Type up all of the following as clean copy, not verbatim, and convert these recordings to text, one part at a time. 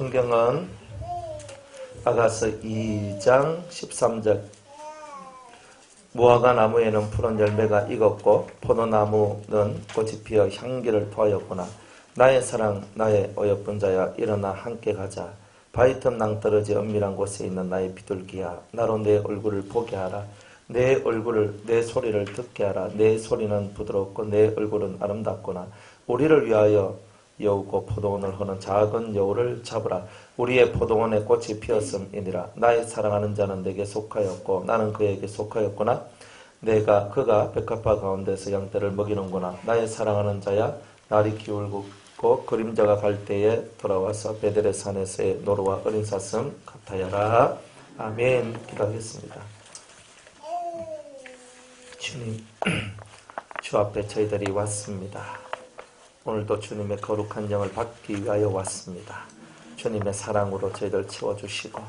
성경은 아가서 2장 13절 무화과 나무에는 푸른 열매가 익었고 포도나무는 꽃이 피어 향기를 토하였구나. 나의 사랑 나의 어여쁜 자야 일어나 함께 가자. 바위 틈 낭떠러지 은밀한 곳에 있는 나의 비둘기야 나로 내 얼굴을 보게 하라. 내 얼굴을 내 소리를 듣게 하라. 내 소리는 부드럽고 내 얼굴은 아름답구나. 우리를 위하여 여우고 포도원을 허는 작은 여우를 잡으라. 우리의 포도원에 꽃이 피었음이니라. 나의 사랑하는 자는 내게 속하였고 나는 그에게 속하였구나. 그가 백합화 가운데서 양떼를 먹이는구나. 나의 사랑하는 자야 날이 기울고 그림자가 갈 때에 돌아와서 베델의 산에서의 노루와 어린 사슴 같아야라. 아멘. 기도하겠습니다. 주님, 주 앞에 저희들이 왔습니다. 오늘도 주님의 거룩한 영을 받기 위하여 왔습니다. 주님의 사랑으로 저희들 채워주시고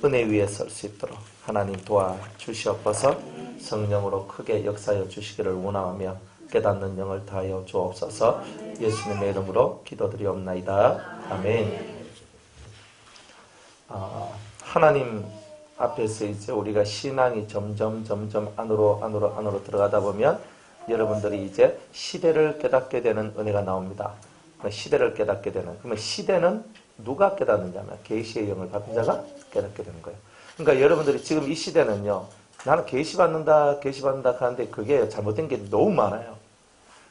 은혜 위에 설 수 있도록 하나님 도와주시옵소서. 성령으로 크게 역사하여 주시기를 원하며 깨닫는 영을 다하여 주옵소서. 예수님의 이름으로 기도드리옵나이다. 아멘. 하나님 앞에서 이제 우리가 신앙이 점점 안으로 들어가다 보면 여러분들이 이제 시대를 깨닫게 되는 은혜가 나옵니다. 시대를 깨닫게 되는. 그러면 시대는 누가 깨닫느냐면 계시의 영을 받은 자가 깨닫게 되는 거예요. 그러니까 여러분들이 지금 이 시대는요. 나는 계시받는다 하는데 그게 잘못된 게 너무 많아요.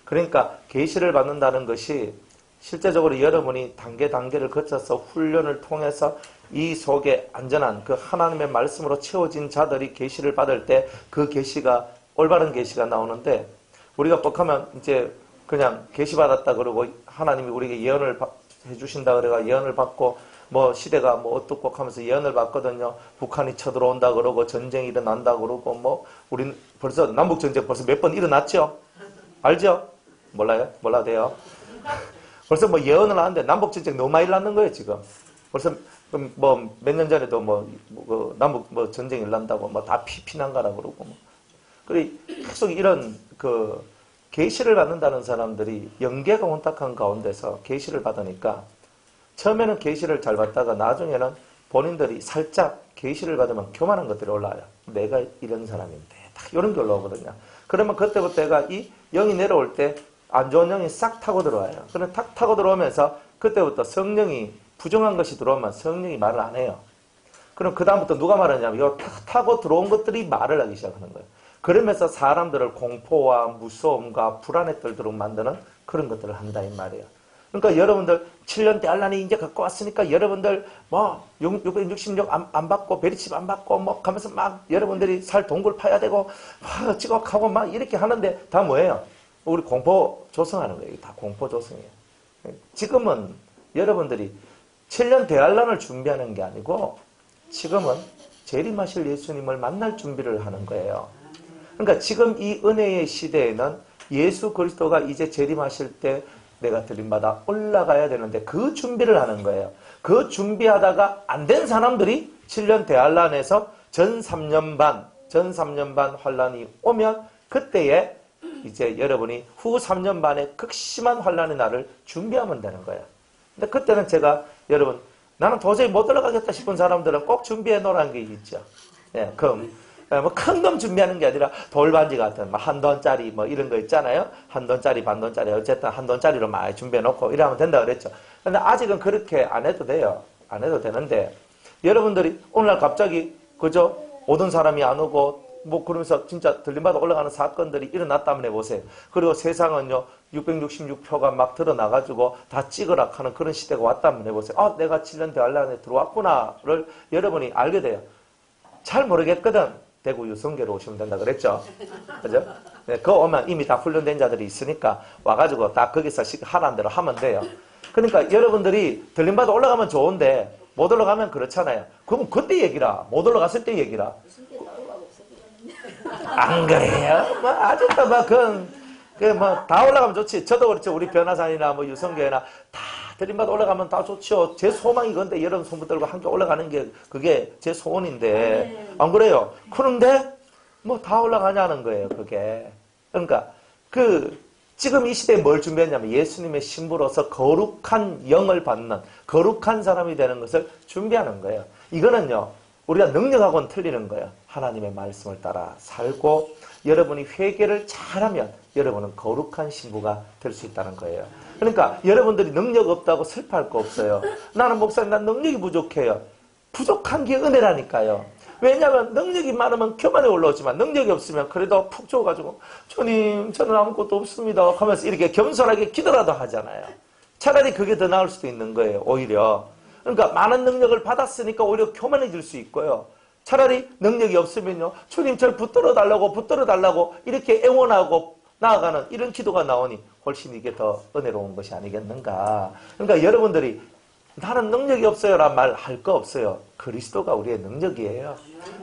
그러니까 계시를 받는다는 것이 실제적으로 여러분이 단계를 거쳐서 훈련을 통해서 이 속에 안전한 그 하나님의 말씀으로 채워진 자들이 계시를 받을 때 그 계시가 올바른 계시가 나오는데 우리가 뻑하면 이제 그냥 계시받았다 그러고 하나님이 우리에게 예언을 해주신다 그래가 예언을 받고 뭐 시대가 뭐 어떻고 하면서 예언을 받거든요. 북한이 쳐들어온다 그러고 전쟁이 일어난다 그러고 뭐 우린 벌써 남북전쟁 벌써 몇 번 일어났죠? 알죠? 몰라요? 몰라도 돼요. 벌써 뭐 예언을 하는데 남북전쟁 너무 많이 일어났는 거예요 지금. 벌써 뭐 몇 년 전에도 남북 뭐 전쟁 일어난다고 뭐 다 피난가라 그러고 뭐. 그래 계속 이런 그 계시를 받는다는 사람들이 영계가 혼탁한 가운데서 계시를 받으니까 처음에는 계시를 잘 받다가 나중에는 본인들이 살짝 계시를 받으면 교만한 것들이 올라와요. 내가 이런 사람인데 딱 이런 게 올라오거든요. 그러면 그때부터 내가 이 영이 내려올 때 안 좋은 영이 싹 타고 들어와요. 그럼 탁 타고 들어오면서 그때부터 성령이 부정한 것이 들어오면 성령이 말을 안 해요. 그럼 그 다음부터 누가 말하냐면 이 탁 타고 들어온 것들이 말을 하기 시작하는 거예요. 그러면서 사람들을 공포와 무서움과 불안에 떨도록 만드는 그런 것들을 한다 이 말이에요. 그러니까 여러분들 7년대 알란이 이제 갖고 왔으니까 여러분들 뭐 666 안 받고 베리칩 안 받고 뭐 가면서 막 여러분들이 살 동굴 파야 되고 막 찍어가고 막 이렇게 하는데 다 뭐예요? 우리 공포 조성하는 거예요. 다 공포 조성이에요. 지금은 여러분들이 7년 대환란을 준비하는 게 아니고 지금은 재림하실 예수님을 만날 준비를 하는 거예요. 그러니까 지금 이 은혜의 시대에는 예수 그리스도가 이제 재림하실 때 내가 들림받아 올라가야 되는데 그 준비를 하는 거예요. 그 준비하다가 안 된 사람들이 7년 대환란에서 전 3년 반 환란이 오면 그때에 이제 여러분이 후 3년 반의 극심한 환란의 날을 준비하면 되는 거예요. 근데 그때는 제가 여러분 나는 도저히 못 올라가겠다 싶은 사람들은 꼭 준비해 놓으라는 게 있죠. 예, 금. 뭐 큰 금 준비하는 게 아니라 돌반지 같은 뭐 $1 뭐 이런 거 있잖아요. $1, $1 어쨌든 $1짜리로 많이 준비해 놓고 이러면 된다 그랬죠. 근데 아직은 그렇게 안 해도 돼요. 안 해도 되는데 여러분들이 오늘날 갑자기 그저 오던 사람이 안 오고 뭐 그러면서 진짜 들림받아 올라가는 사건들이 일어났다면 해보세요. 그리고 세상은요 666표가 막 드러나가지고 다 찍으라 하는 그런 시대가 왔다면 해보세요. 아 내가 7년 대환란에 들어왔구나를 여러분이 알게 돼요. 잘 모르겠거든. 대구 유성계로 오시면 된다 그랬죠. 그죠? 네, 그거 오면 이미 다 훈련된 자들이 있으니까 와가지고 다 거기서 하라는 대로 하면 돼요. 그러니까 여러분들이 들림받아 올라가면 좋은데 못 올라가면 그렇잖아요. 그럼 그때 얘기라. 못 올라갔을 때 얘기라. 안 그래요? 뭐 아직도 뭐 다 올라가면 좋지. 저도 그렇죠. 우리 변화산이나 뭐 유성교회나 다 들림받아 올라가면 다 좋죠. 제 소망이 건데 여러분 손붙들고 함께 올라가는 게 그게 제 소원인데 안 그래요? 그런데 뭐 다 올라가냐는 거예요. 그게 그러니까 그 지금 이 시대에 뭘 준비했냐면 예수님의 신부로서 거룩한 영을 받는 거룩한 사람이 되는 것을 준비하는 거예요. 이거는요, 우리가 능력하고는 틀리는 거예요. 하나님의 말씀을 따라 살고 여러분이 회개를 잘하면 여러분은 거룩한 신부가 될 수 있다는 거예요. 그러니까 여러분들이 능력 없다고 슬퍼할 거 없어요. 나는 목사님, 난 능력이 부족해요. 부족한 게 은혜라니까요. 왜냐하면 능력이 많으면 교만에 올라오지만 능력이 없으면 그래도 푹 줘가지고 주님, 저는 아무것도 없습니다 하면서 이렇게 겸손하게 기도라도 하잖아요. 차라리 그게 더 나을 수도 있는 거예요. 오히려. 그러니까 많은 능력을 받았으니까 오히려 교만해질 수 있고요. 차라리 능력이 없으면요, 주님 절 붙들어 달라고 이렇게 애원하고 나아가는 이런 기도가 나오니 훨씬 이게 더 은혜로운 것이 아니겠는가. 그러니까 여러분들이 나는 능력이 없어요 라는 말 할 거 없어요. 그리스도가 우리의 능력이에요.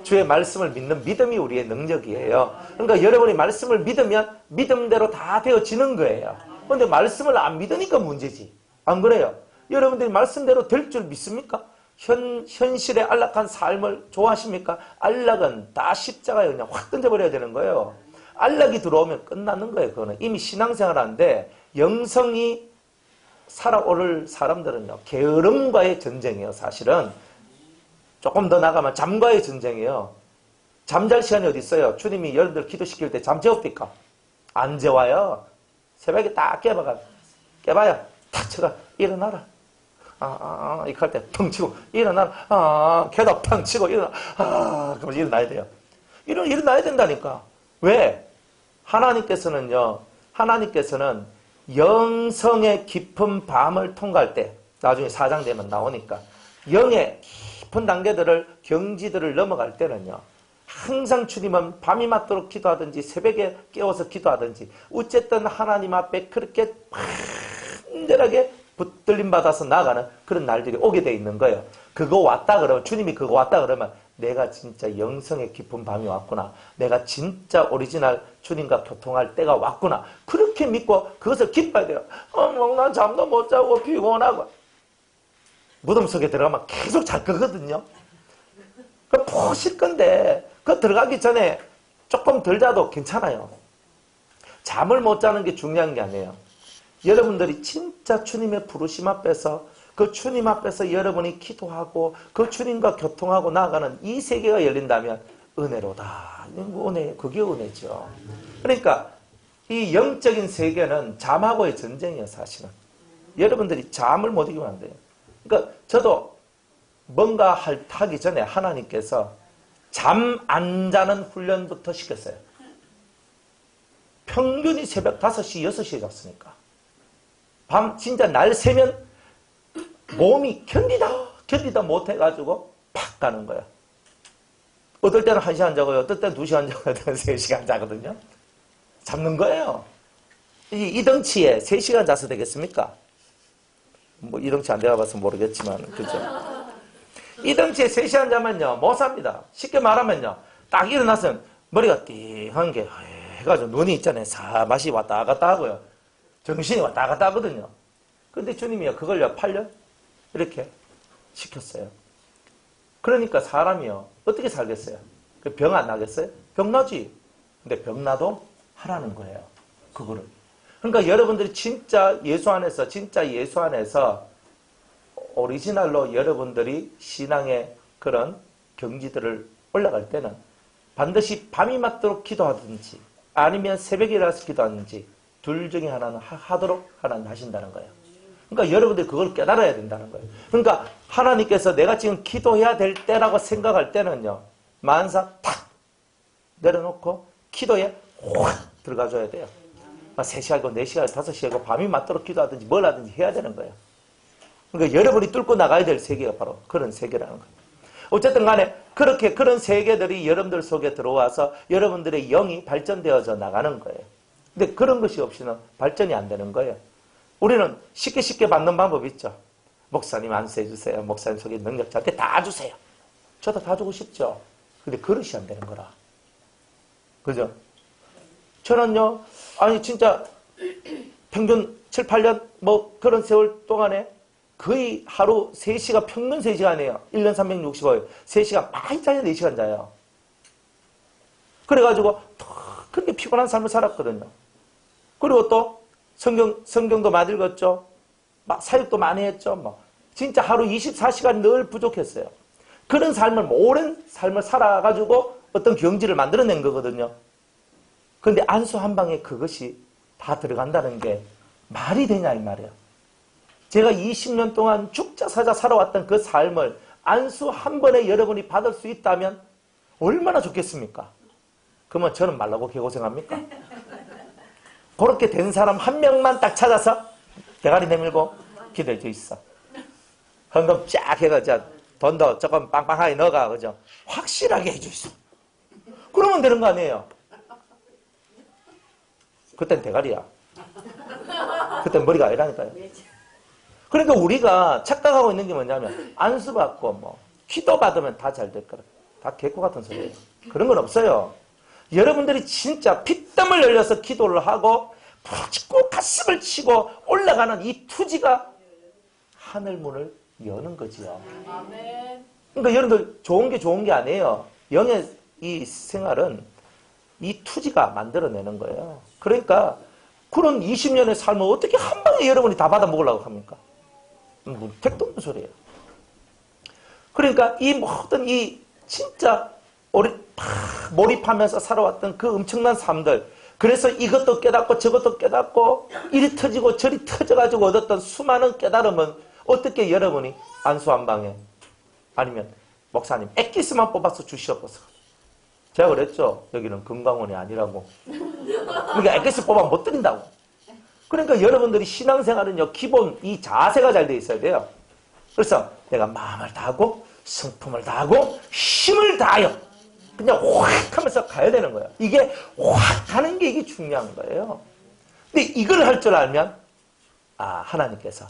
주의 말씀을 믿는 믿음이 우리의 능력이에요. 그러니까 여러분이 말씀을 믿으면 믿음대로 다 되어지는 거예요. 그런데 말씀을 안 믿으니까 문제지. 안 그래요? 여러분들이 말씀대로 될 줄 믿습니까? 현실의 안락한 삶을 좋아하십니까? 안락은 다 십자가에 그냥 확 던져버려야 되는 거예요. 안락이 들어오면 끝나는 거예요. 그거는 이미 신앙생활하는데 영성이 살아오를 사람들은요, 게으름과의 전쟁이에요. 사실은 조금 더 나가면 잠과의 전쟁이에요. 잠잘 시간이 어디 있어요? 주님이 여러분들 기도시킬 때 잠 재웁니까? 안 재워요. 새벽에 딱 깨봐야 탁 쳐가 일어나라. 이렇게 할 때 펑 치고 일어나라. 걔도 펑 치고 일어나. 그러면 일어나야 돼요. 일어나야 된다니까. 왜? 하나님께서는 영성의 깊은 밤을 통과할 때, 나중에 4장 되면 나오니까 영의 깊은 단계들을, 경지들을 넘어갈 때는요, 항상 주님은 밤이 맞도록 기도하든지 새벽에 깨워서 기도하든지 어쨌든 하나님 앞에 그렇게 간절하게 붙들림 받아서 나가는 그런 날들이 오게 돼 있는 거예요. 그거 왔다 그러면, 주님이 그거 왔다 그러면 내가 진짜 영성의 깊은 밤이 왔구나. 내가 진짜 오리지널 주님과 교통할 때가 왔구나. 그렇게 믿고 그것을 기뻐야 돼요. 난 잠도 못 자고 피곤하고. 무덤 속에 들어가면 계속 잘 거거든요. 푹 쉴 건데 그 들어가기 전에 조금 덜 자도 괜찮아요. 잠을 못 자는 게 중요한 게 아니에요. 여러분들이 진짜 주님의 부르심 앞에서, 그 주님 앞에서 여러분이 기도하고 그 주님과 교통하고 나아가는 이 세계가 열린다면 은혜로다. 그게 은혜죠. 그러니까 이 영적인 세계는 잠하고의 전쟁이에요. 사실은 여러분들이 잠을 못 이기면 안 돼요. 그러니까 저도 뭔가 하기 전에 하나님께서 잠 안 자는 훈련부터 시켰어요. 평균이 새벽 5시, 6시에 잤으니까 밤 진짜 날 새면 몸이 견디다 못해가지고 팍 가는 거야. 어떨 때는 1시간 자고요. 어떨 때는 2시간 자고요. 어떨 때는 3시간 자거든요. 잡는 거예요. 이 덩치에 3시간 자서 되겠습니까? 뭐 이 덩치 안 돼봐서 모르겠지만, 그죠? 이 덩치에 3시간 자면요, 못 삽니다. 쉽게 말하면요, 딱 일어나서 머리가 띵한 게 해가지고 눈이 있잖아요. 사맛이 왔다 갔다 하고요. 정신이 왔다 갔다 하거든요. 근데 주님이요, 그걸요, 8년? 이렇게 시켰어요. 그러니까 사람이요, 어떻게 살겠어요? 병 안 나겠어요? 병 나지. 근데 병 나도 하라는 거예요. 그거를. 그러니까 여러분들이 진짜 예수 안에서 오리지널로 여러분들이 신앙의 그런 경지들을 올라갈 때는 반드시 밤이 맞도록 기도하든지 아니면 새벽에 일어나서 기도하든지 둘 중에 하나는 하도록 하나님 하신다는 거예요. 그러니까 여러분들이 그걸 깨달아야 된다는 거예요. 그러니까 하나님께서 내가 지금 기도해야 될 때라고 생각할 때는요, 만사 탁 내려놓고 기도에 확 들어가줘야 돼요. 3시간이고 4시간, 5시간이고 밤이 맞도록 기도하든지 뭘 하든지 해야 되는 거예요. 그러니까 여러분이 뚫고 나가야 될 세계가 바로 그런 세계라는 거예요. 어쨌든 간에 그렇게 그런 세계들이 여러분들 속에 들어와서 여러분들의 영이 발전되어져 나가는 거예요. 근데 그런 것이 없이는 발전이 안 되는 거예요. 우리는 쉽게 받는 방법이 있죠. 목사님 안수해 주세요. 목사님 속에 능력 저한테 다 주세요. 저도 다 주고 싶죠. 근데 그릇이 안 되는 거라. 그죠? 저는요, 아니 진짜 평균 7, 8년 뭐 그런 세월 동안에 거의 하루 3시간, 평균 3시간이에요. 1년 365일. 3시간, 많이 자요, 4시간 자요. 그래가지고 그렇게 피곤한 삶을 살았거든요. 그리고 또 성경도 많이 읽었죠. 사역도 많이 했죠. 진짜 하루 24시간 늘 부족했어요. 그런 삶을, 오랜 삶을 살아가지고 어떤 경지를 만들어낸 거거든요. 그런데 안수 한 방에 그것이 다 들어간다는 게 말이 되냐 이 말이에요. 제가 20년 동안 죽자 사자 살아왔던 그 삶을 안수 한 번에 여러분이 받을 수 있다면 얼마나 좋겠습니까? 그러면 저는 말라고 개고생합니까? 그렇게 된 사람 한 명만 딱 찾아서 대가리 내밀고 기도해 줘 있어. 헌금 쫙 해가지고 돈도 조금 빵빵하게 넣어가, 그죠? 확실하게 해줘 있어. 그러면 되는 거 아니에요? 그땐 대가리야. 그땐 머리가 아니라니까요. 그러니까 우리가 착각하고 있는 게 뭐냐면 안수 받고 기도 받으면 다 잘 될 거라. 다 개코 같은 소리예요. 그런 건 없어요. 여러분들이 진짜 피땀을 흘려서 기도를 하고 부르짖고 가슴을 치고 올라가는 이 투지가 하늘문을 여는 거지요. 그러니까 여러분들 좋은 게 아니에요. 영의 이 생활은 이 투지가 만들어내는 거예요. 그러니까 그런 20년의 삶을 어떻게 한 방에 여러분이 다 받아 먹으려고 합니까? 택도 없는 소리예요. 그러니까 이 모든 이 진짜 몰입하면서 살아왔던 그 엄청난 삶들, 그래서 이것도 깨닫고 저것도 깨닫고 이리 터지고 저리 터져가지고 얻었던 수많은 깨달음은 어떻게 여러분이 안수 한 방에, 아니면 목사님 엑기스만 뽑아서 주시옵소서. 제가 그랬죠. 여기는 금강원이 아니라고. 그러니까 엑기스 뽑아면 못 드린다고. 그러니까 여러분들이 신앙생활은요, 기본 이 자세가 잘 돼 있어야 돼요. 그래서 내가 마음을 다하고 성품을 다하고 힘을 다하여 그냥 확 하면서 가야 되는 거예요. 이게 확 가는 게 이게 중요한 거예요. 근데 이걸 할 줄 알면 하나님께서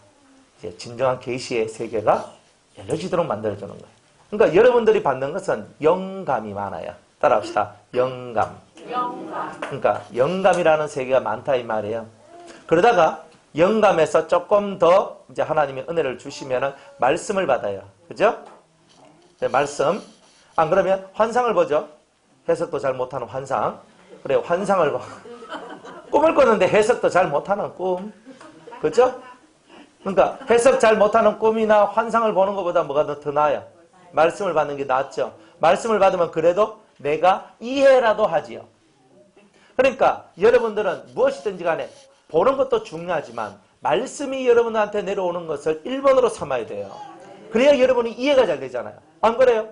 이제 진정한 계시의 세계가 열려지도록 만들어주는 거예요. 그러니까 여러분들이 받는 것은 영감이 많아요. 따라합시다. 영감. 그러니까 영감이라는 세계가 많다 이 말이에요. 그러다가 영감에서 조금 더 이제 하나님이 은혜를 주시면은 말씀을 받아요. 그죠? 네, 말씀. 안 그러면 환상을 보죠. 해석도 잘 못하는 환상. 그래, 환상을 봐. 꿈을 꿨는데 해석도 잘 못하는 꿈. 그죠? 그러니까 해석 잘 못하는 꿈이나 환상을 보는 것보다 뭐가 더 나아요? 말씀을 받는 게 낫죠. 말씀을 받으면 그래도 내가 이해라도 하지요. 그러니까 여러분들은 무엇이든지 간에 보는 것도 중요하지만 말씀이 여러분한테 내려오는 것을 1번으로 삼아야 돼요. 그래야 여러분이 이해가 잘 되잖아요. 안 그래요?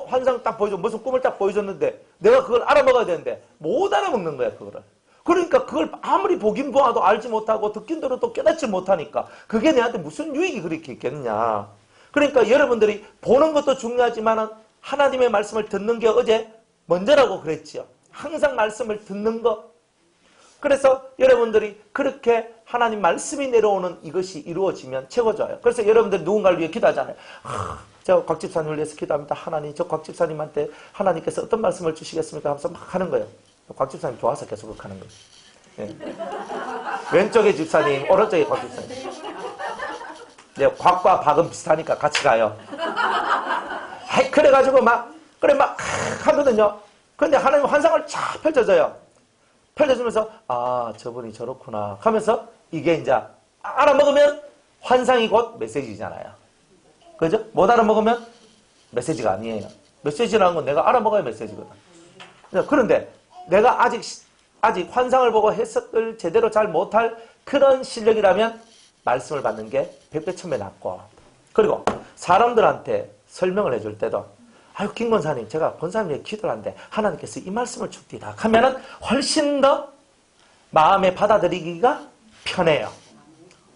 환상 딱 보여줘. 무슨 꿈을 딱 보여줬는데 내가 그걸 알아먹어야 되는데 못 알아먹는 거야, 그거를. 그러니까 그걸 아무리 보긴 보아도 알지 못하고 듣긴 들어도 깨닫지 못하니까 그게 내한테 무슨 유익이 그렇게 있겠느냐. 그러니까 여러분들이 보는 것도 중요하지만 하나님의 말씀을 듣는 게 어제 먼저라고 그랬지요. 항상 말씀을 듣는 것. 그래서 여러분들이 그렇게 하나님 말씀이 내려오는 이것이 이루어지면 최고 좋아요. 그래서 여러분들이 누군가를 위해 기도하잖아요. 제가 곽 집사님을 위해서 기도합니다. 하나님, 저 곽 집사님한테 하나님께서 어떤 말씀을 주시겠습니까? 하면서 막 하는 거예요. 곽 집사님 좋아서 계속 그렇게 하는 거예요. 네. 왼쪽에 집사님, 오른쪽에 곽 집사님. 네, 곽과 박은 비슷하니까 같이 가요. 그래가지고 막 하거든요. 그런데 하나님 환상을 쫙 펼쳐줘요. 펼쳐주면서 저분이 저렇구나 하면서 이게 이제 알아먹으면 환상이 곧 메시지잖아요. 그죠? 못 알아먹으면 메시지가 아니에요. 메시지라는 건 내가 알아먹어야 메시지거든. 그런데 내가 아직 환상을 보고 해석을 제대로 잘 못할 그런 실력이라면 말씀을 받는 게 100배 1000배 낫고, 그리고 사람들한테 설명을 해줄 때도 김 권사님, 제가 권사님 위해 기도를 하는데 하나님께서 이 말씀을 줍디다 하면은 훨씬 더 마음에 받아들이기가 편해요.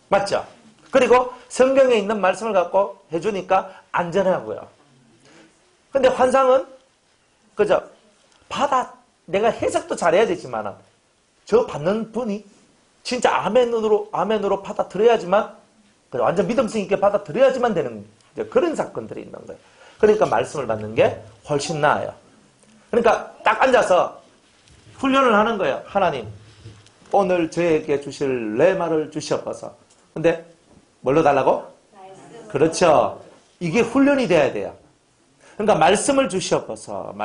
맞죠? 그리고 성경에 있는 말씀을 갖고 해주니까 안전하고요. 근데 환상은 그죠? 내가 해석도 잘해야 되지만 저 받는 분이 진짜 아멘으로 받아들여야지만, 완전 믿음성 있게 받아들여야지만 되는 그런 사건들이 있는 거예요. 그러니까 말씀을 받는 게 훨씬 나아요. 그러니까 딱 앉아서 훈련을 하는 거예요. 하나님, 오늘 저에게 주실 레마를 주시옵소서. 근데 뭘로 달라고? 말씀. 그렇죠. 이게 훈련이 돼야 돼요. 그러니까 말씀을 주시옵소서.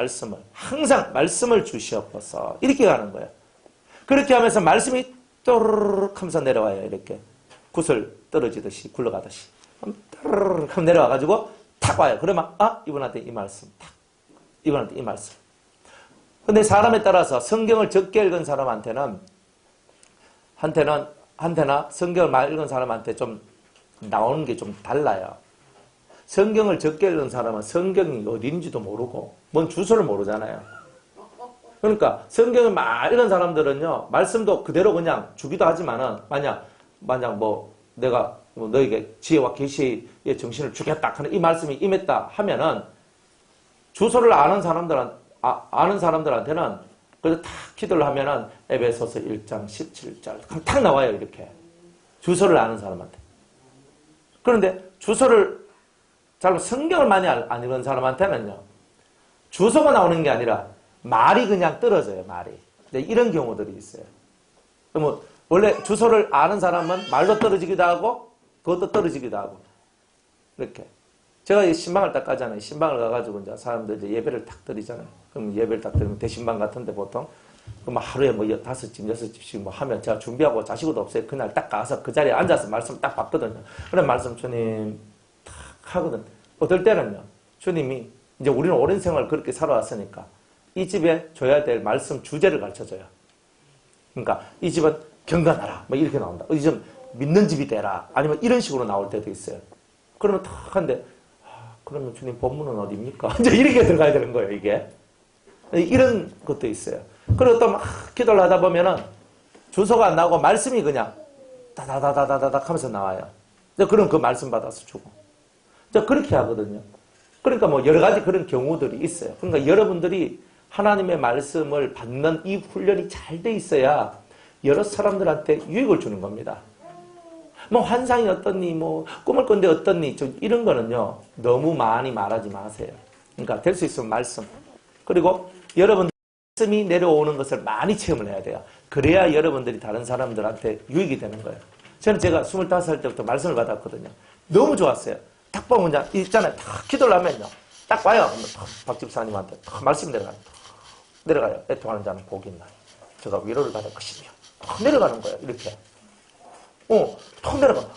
항상 말씀을 주시옵소서. 이렇게 가는 거예요. 그렇게 하면서 말씀이 또르륵 하면서 내려와요. 이렇게 구슬 떨어지듯이 굴러가듯이 또르륵 하면 내려와가지고 탁 와요. 그러면 이분한테 이 말씀, 탁 이분한테 이 말씀. 근데 사람에 따라서 성경을 적게 읽은 사람한테나 성경을 많이 읽은 사람한테 좀 나오는 게 좀 달라요. 성경을 적게 읽은 사람은 성경이 어딘지도 모르고 뭔 주소를 모르잖아요. 그러니까 성경을 많이 읽은 사람들은요, 말씀도 그대로 그냥 주기도 하지만은 만약 뭐 내가 너에게 지혜와 계시의 정신을 주겠다 하는 이 말씀이 임했다 하면은 주소를 아는 사람들한테는 그래서 탁 기도를 하면은 에베소서 1장 17절 그럼 탁 나와요. 이렇게 주소를 아는 사람한테. 그런데 주소를 잘 성경을 많이 안 읽은 사람한테는요, 주소가 나오는 게 아니라 말이 그냥 떨어져요. 말이. 이런 경우들이 있어요. 그러면 원래 주소를 아는 사람은 말도 떨어지기도 하고 그것도 떨어지기도 하고 이렇게. 제가 이 신방을 딱 가잖아요. 신방을 가가지고 이제 사람들 이제 예배를 딱 드리잖아요. 그럼 예배를 딱 드리면 대신방 같은데 보통 그럼 하루에 뭐 5집, 6집씩 뭐 하면 제가 준비하고 자식도 없어요. 그날 딱 가서 그 자리에 앉아서 말씀 딱 받거든요. 그런 말씀 주님 딱 하거든. 어떨 때는요, 주님이 이제 우리는 오랜 생활 그렇게 살아왔으니까 이 집에 줘야 될 말씀 주제를 가르쳐줘요. 그러니까 이 집은 경건하라 뭐 이렇게 나온다. 이 집 믿는 집이 되라 아니면 이런 식으로 나올 때도 있어요. 그러면 탁 한데 그러면 주님 본문은 어디입니까? 이제 이렇게 들어가야 되는 거예요. 이게 이런 것도 있어요. 그리고 또 막 기도를 하다 보면은 주소가 안 나오고 말씀이 그냥 다다다다다닥 하면서 나와요. 그럼 그 말씀 받아서 주고 그렇게 하거든요. 그러니까 뭐 여러 가지 그런 경우들이 있어요. 그러니까 여러분들이 하나님의 말씀을 받는 이 훈련이 잘 돼 있어야 여러 사람들한테 유익을 주는 겁니다. 뭐 환상이 어떻니, 뭐 꿈을 꾼데 어떻니, 이런 거는요 너무 많이 말하지 마세요. 그러니까 될 수 있으면 말씀. 그리고 여러분들 말씀이 내려오는 것을 많이 체험을 해야 돼요. 그래야 여러분들이 다른 사람들한테 유익이 되는 거예요. 저는 제가 25살 때부터 말씀을 받았거든요. 너무 좋았어요. 딱 보면 있잖아요. 딱 기도를 하면요, 딱 와요. 박 집사님한테 말씀 내려가요. 애통하는 자는 복이 있나요? 제가 위로를 받을 것이며 내려가는 거예요. 이렇게. 턱 내려가.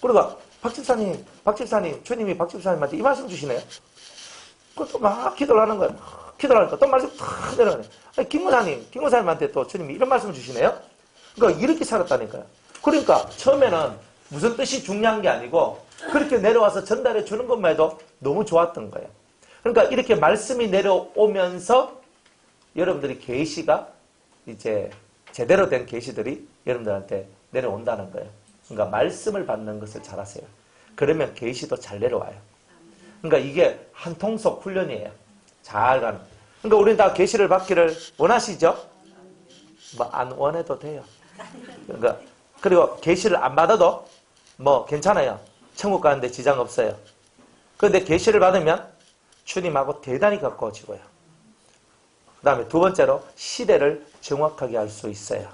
그러니까 박 집사님, 주님이 박 집사님한테 이 말씀 주시네요. 그또 막 기도를 하는 거예요. 기도를 하니까 또 말씀 탁 내려가네. 아니, 김무사님한테 또 주님이 이런 말씀 주시네요. 그러니까 이렇게 살았다니까요. 그러니까 처음에는 무슨 뜻이 중요한 게 아니고 그렇게 내려와서 전달해 주는 것만 해도 너무 좋았던 거예요. 그러니까 이렇게 말씀이 내려오면서 여러분들이 계시가 이제 제대로 된 계시들이 여러분들한테 내려온다는 거예요. 그러니까 말씀을 받는 것을 잘하세요. 그러면 계시도 잘 내려와요. 그러니까 이게 한 통속 훈련이에요. 잘 가는. 그러니까 우리는 다 계시를 받기를 원하시죠? 뭐 안 원해도 돼요. 그러니까 그리고 계시를 안 받아도 뭐 괜찮아요. 천국 가는데 지장 없어요. 그런데 계시를 받으면 주님하고 대단히 가까워지고요. 그 다음에 두 번째로 시대를 정확하게 알 수 있어요.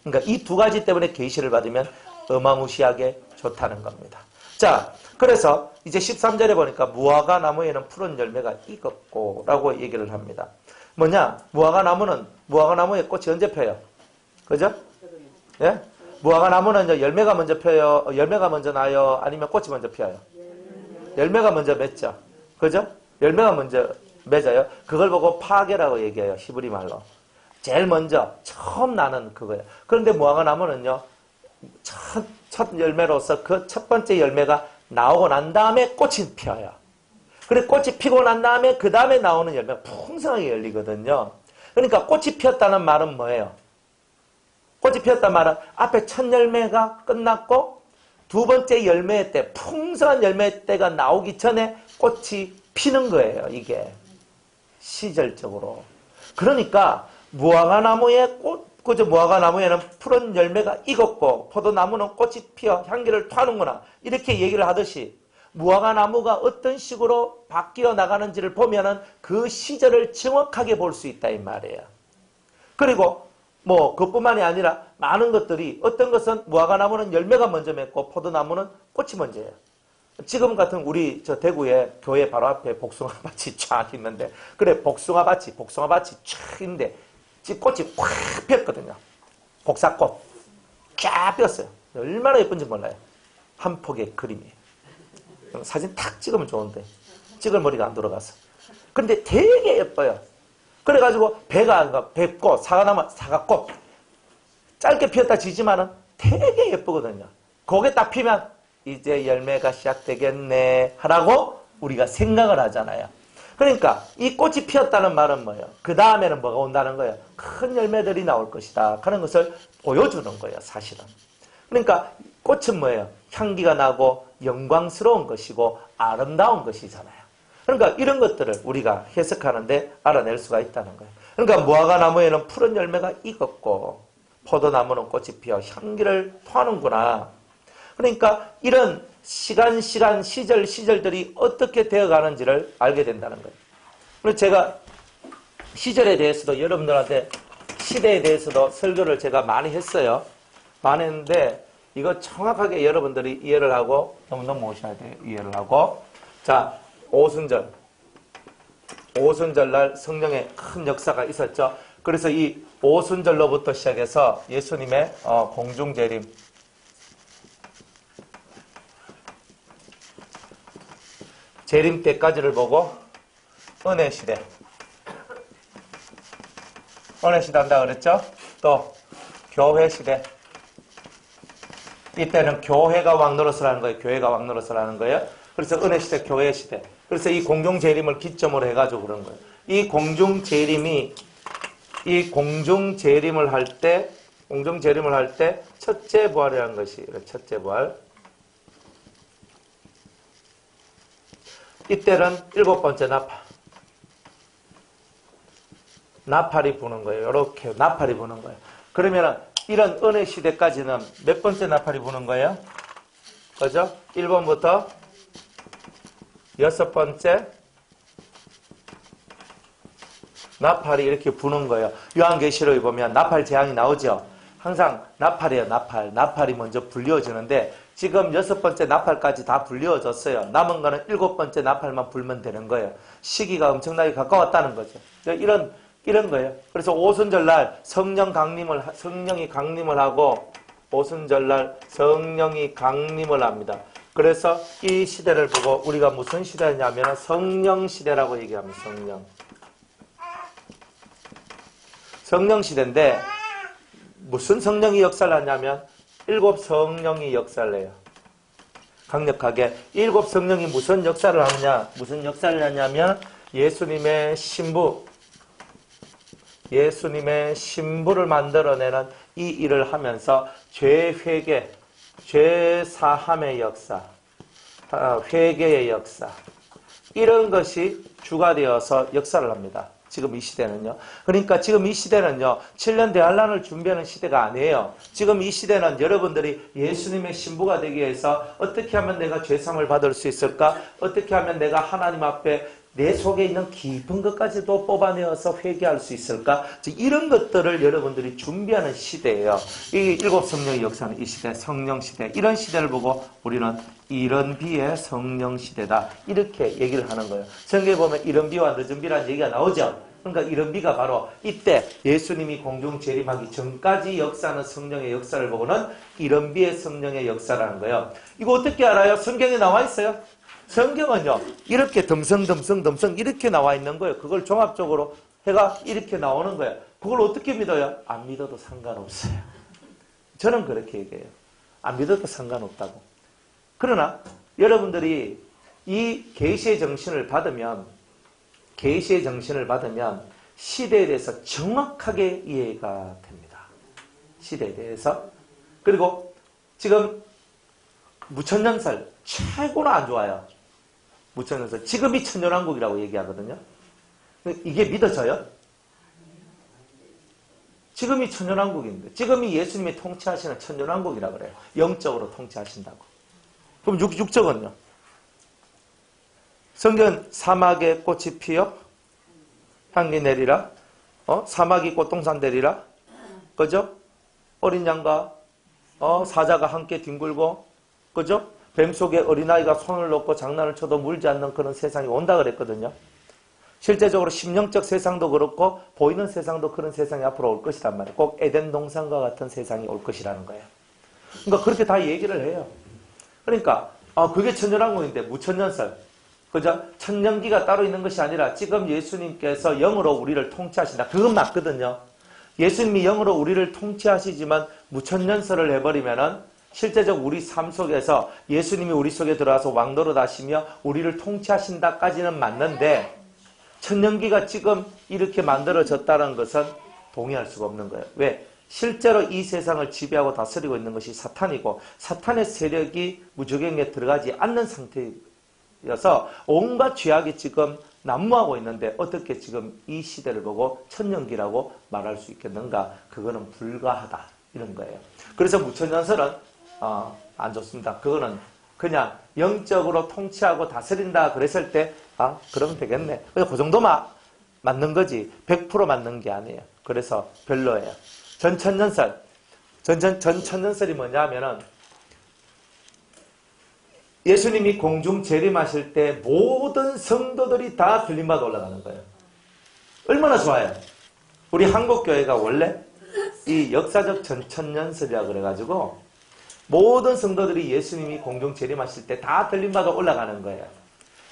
그러니까 이 두 가지 때문에 계시를 받으면 어마무시하게 좋다는 겁니다. 자, 그래서 이제 13절에 보니까 무화과 나무에는 푸른 열매가 익었고 라고 얘기를 합니다. 뭐냐? 무화과 나무에 꽃이 언제 펴요? 그죠? 예? 무화과 나무는 이제 열매가 먼저 펴요? 열매가 먼저 나요? 아니면 꽃이 먼저 피어요? 열매가 먼저 맺죠. 그죠? 열매가 먼저 맺어요. 그걸 보고 파괴라고 얘기해요. 히브리 말로. 제일 먼저 처음 나는 그거예요. 그런데 무화과 나무는요, 첫 열매로서 그 첫 번째 열매가 나오고 난 다음에 꽃이 피어요. 그리고 꽃이 피고 난 다음에 그 다음에 나오는 열매가 풍성하게 열리거든요. 그러니까 꽃이 피었다는 말은 뭐예요? 꽃이 피었다는 말은 앞에 첫 열매가 끝났고 두 번째 열매 때, 풍성한 열매 때가 나오기 전에 꽃이 피는 거예요. 이게 시절적으로. 그러니까 무화과 나무에는 푸른 열매가 익었고 포도나무는 꽃이 피어 향기를 토하는구나, 이렇게 얘기를 하듯이 무화과 나무가 어떤 식으로 바뀌어 나가는지를 보면은 그 시절을 정확하게 볼 수 있다 이 말이에요. 그리고 뭐 그뿐만이 아니라 많은 것들이, 어떤 것은 무화과 나무는 열매가 먼저 맺고 포도나무는 꽃이 먼저예요. 지금 같은 우리 저 대구에 교회 바로 앞에 복숭아밭이 쫙 있는데, 그래 복숭아밭이 쫙 있는데 꽃이 확 피었거든요. 복사꽃. 쫙 폈어요. 얼마나 예쁜지 몰라요. 한 폭의 그림이에요. 사진 탁 찍으면 좋은데 찍을 머리가 안 돌아가서. 근데 되게 예뻐요. 그래가지고 배가 배꽃, 사과나무, 사과꽃 짧게 피었다 지지만은 되게 예쁘거든요. 거기에 딱 피면 이제 열매가 시작되겠네 하라고 우리가 생각을 하잖아요. 그러니까 이 꽃이 피었다는 말은 뭐예요? 그 다음에는 뭐가 온다는 거예요? 큰 열매들이 나올 것이다 하는 것을 보여주는 거예요, 사실은. 그러니까 꽃은 뭐예요? 향기가 나고 영광스러운 것이고 아름다운 것이잖아요. 그러니까 이런 것들을 우리가 해석하는데 알아낼 수가 있다는 거예요. 그러니까 무화과나무에는 푸른 열매가 익었고 포도나무는 꽃이 피어 향기를 토하는구나. 그러니까 이런 시절들이 어떻게 되어가는지를 알게 된다는 거예요. 그래서 제가 시절에 대해서도 여러분들한테 시대에 대해서도 설교를 제가 많이 했어요. 많이 했는데 이거 정확하게 여러분들이 이해를 하고 너무너무 오셔야 돼요. 이해를 하고. 자, 오순절날 성령의 큰 역사가 있었죠. 그래서 이 오순절로부터 시작해서 예수님의 공중재림, 재림 때까지를 보고 은혜시대 한다 그랬죠. 또 교회시대, 이때는 교회가 왕노릇을 하는 거예요. 그래서 은혜시대, 교회시대. 그래서 이 공중재림을 기점으로 해가지고 그런 거예요. 이 공중재림을 할 때 첫째 부활이라는 것이, 첫째 부활. 이때는 7번째 나팔이 부는 거예요. 이렇게 나팔이 부는 거예요. 그러면 이런 은혜 시대까지는 몇 번째 나팔이 부는 거예요? 그죠? 1번부터 6번째 나팔이 이렇게 부는 거예요. 요한계시록에 보면 나팔 재앙이 나오죠. 항상 나팔이에요. 나팔이 먼저 불려지는데 지금 6번째 나팔까지 다 불려졌어요. 남은 거는 7번째 나팔만 불면 되는 거예요. 시기가 엄청나게 가까웠다는 거죠. 이런 거예요. 그래서 오순절날 성령이 강림을 하고 오순절날 성령이 강림을 합니다. 그래서 이 시대를 보고 우리가 무슨 시대냐면 성령 시대라고 얘기합니다. 성령 시대인데 무슨 성령이 역사를 하냐면 7 성령이 역사를 해요. 강력하게 7 성령이 무슨 역사를 하냐면 예수님의 신부를 만들어내는 이 일을 하면서 죄 회개, 죄 사함의 역사, 회개의 역사, 이런 것이 주가 되어서 역사를 합니다. 지금 이 시대는요. 그러니까 지금 이 시대는요, 7년 대환란을 준비하는 시대가 아니에요. 지금 이 시대는 여러분들이 예수님의 신부가 되기 위해서 어떻게 하면 내가 죄상을 받을 수 있을까? 어떻게 하면 내가 하나님 앞에 내 속에 있는 깊은 것까지도 뽑아내어서 회개할 수 있을까? 이런 것들을 여러분들이 준비하는 시대예요. 이 7 성령의 역사는 이 시대, 성령 시대, 이런 시대를 보고 우리는 이른 비의 성령 시대다, 이렇게 얘기를 하는 거예요. 성경에 보면 이른 비와 늦은 비라는 얘기가 나오죠. 그러니까 이른 비가 바로 이때 예수님이 공중 재림하기 전까지 역사하는 성령의 역사를 보고는 이른 비의 성령의 역사라는 거예요. 이거 어떻게 알아요? 성경에 나와 있어요. 성경은요, 이렇게 덤성 이렇게 나와 있는 거예요. 그걸 종합적으로 해가 이렇게 나오는 거예요. 그걸 어떻게 믿어요? 안 믿어도 상관없어요. 저는 그렇게 얘기해요. 안 믿어도 상관없다고. 그러나 여러분들이 이 계시의 정신을 받으면 시대에 대해서 정확하게 이해가 됩니다. 시대에 대해서. 그리고 지금 무천년설 최고로 안 좋아요. 무천년설. 지금이 천년왕국이라고 얘기하거든요. 이게 믿어져요? 지금이 천년왕국인데, 지금이 예수님이 통치하시는 천년왕국이라고 그래요. 영적으로 통치하신다고. 그럼 육적은요? 성경 사막에 꽃이 피어 향기 내리라. 사막이 꽃동산 되리라. 그죠? 어린 양과 사자가 함께 뒹굴고, 그죠? 뱀 속에 어린아이가 손을 넣고 장난을 쳐도 물지 않는 그런 세상이 온다 그랬거든요. 실제적으로 심령적 세상도 그렇고 보이는 세상도 그런 세상이 앞으로 올 것이란 말이에요. 꼭 에덴 동산과 같은 세상이 올 것이라는 거예요. 그러니까 그렇게 다 얘기를 해요. 그러니까 그게 천년왕국인데 무천년설. 그죠? 천년기가 따로 있는 것이 아니라 지금 예수님께서 영으로 우리를 통치하신다. 그건 맞거든요. 예수님이 영으로 우리를 통치하시지만 무천년설을 해버리면은 실제적 우리 삶 속에서 예수님이 우리 속에 들어와서 왕노릇 하시며 우리를 통치하신다까지는 맞는데 천년기가 지금 이렇게 만들어졌다는 것은 동의할 수가 없는 거예요. 왜? 실제로 이 세상을 지배하고 다스리고 있는 것이 사탄이고 사탄의 세력이 무저경에 들어가지 않는 상태여서 온갖 죄악이 지금 난무하고 있는데 어떻게 지금 이 시대를 보고 천년기라고 말할 수 있겠는가? 그거는 불가하다. 이런 거예요. 그래서 무천년설은 안 좋습니다. 그거는 그냥 영적으로 통치하고 다스린다 그랬을 때 그러면 되겠네. 그 정도만 맞는 거지 100% 맞는 게 아니에요. 그래서 별로예요. 전천년설. 전천년설이 뭐냐면은 예수님이 공중 재림하실 때 모든 성도들이 다 들림받아 올라가는 거예요. 얼마나 좋아요. 우리 한국교회가 원래 이 역사적 전천년설이라고 그래가지고 모든 성도들이 예수님이 공중 재림하실 때 다 들림받아 올라가는 거예요.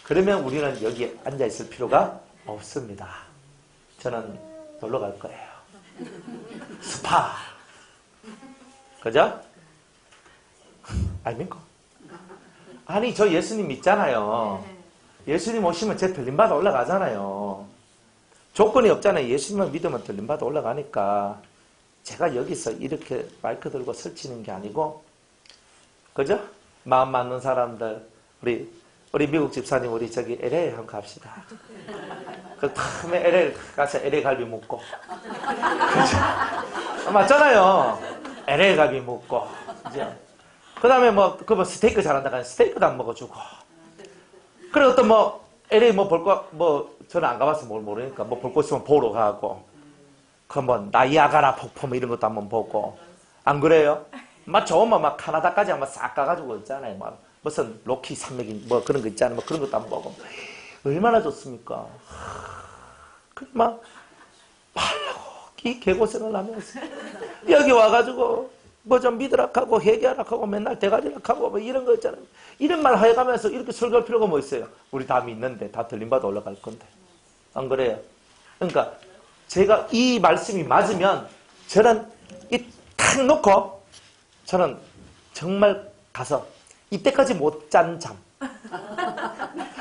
그러면 우리는 여기 앉아있을 필요가 없습니다. 저는 놀러 갈 거예요. 스파. 그죠? 아닙니까? 아니 저 예수님 믿잖아요. 예수님 오시면 제 들림받아 올라가잖아요. 조건이 없잖아요. 예수님만 믿으면 들림받아 올라가니까 제가 여기서 이렇게 마이크 들고 설치는 게 아니고 그죠? 마음 맞는 사람들 우리 미국 집사님 우리 저기 LA 한번 갑시다. 그 다음에 LA 가서 LA 갈비 먹고 그죠? 맞잖아요. LA 갈비 먹고 그죠? 그 다음에 뭐 스테이크 잘한다 하면 스테이크도 안 먹어주고. 그리고 또 LA 저는 안 가봐서 뭘 모르니까 볼 거 있으면 보러 가고. 나이아가라 폭포 이런 것도 한번 보고. 안 그래요? 좋으면 카나다까지 한번 싹 가가지고 있잖아요. 무슨 로키 산맥이 그런 거 있잖아요. 그런 것도 한번 보고. 얼마나 좋습니까? 하려고 이 개고생을 하면서 여기 와가지고 좀 믿으라 하고 회개하라 하고 맨날 대가리라 하고 이런 거 있잖아요. 이런 말 해가면서 이렇게 설교할 필요가 뭐 있어요? 우리 다 믿는데 다 들림받아 올라갈 건데. 안 그래요? 그러니까 제가 이 말씀이 맞으면 저는 탁 놓고 저는 정말 가서 이때까지 못 짠 잠,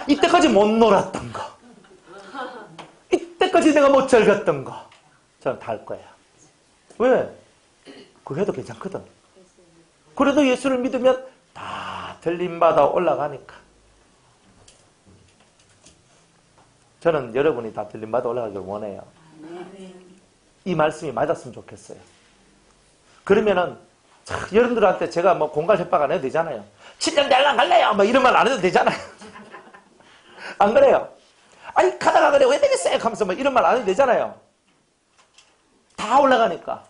이때까지 못 놀았던 거, 이때까지 내가 못 즐겼던 거 저는 다 할 거예요. 왜? 그거 해도 괜찮거든. 그래도 예수를 믿으면 다 들림받아 올라가니까. 저는 여러분이 다 들림받아 올라가길 원해요. 이 말씀이 맞았으면 좋겠어요. 그러면은 여러분들한테 제가 공갈 협박 안 해도 되잖아요. 7년 대학원 갈래요? 이런 말 안 해도 되잖아요. 안 그래요? 아니 가다가 그래 왜 되겠어요? 하면서 이런 말 안 해도 되잖아요. 다 올라가니까.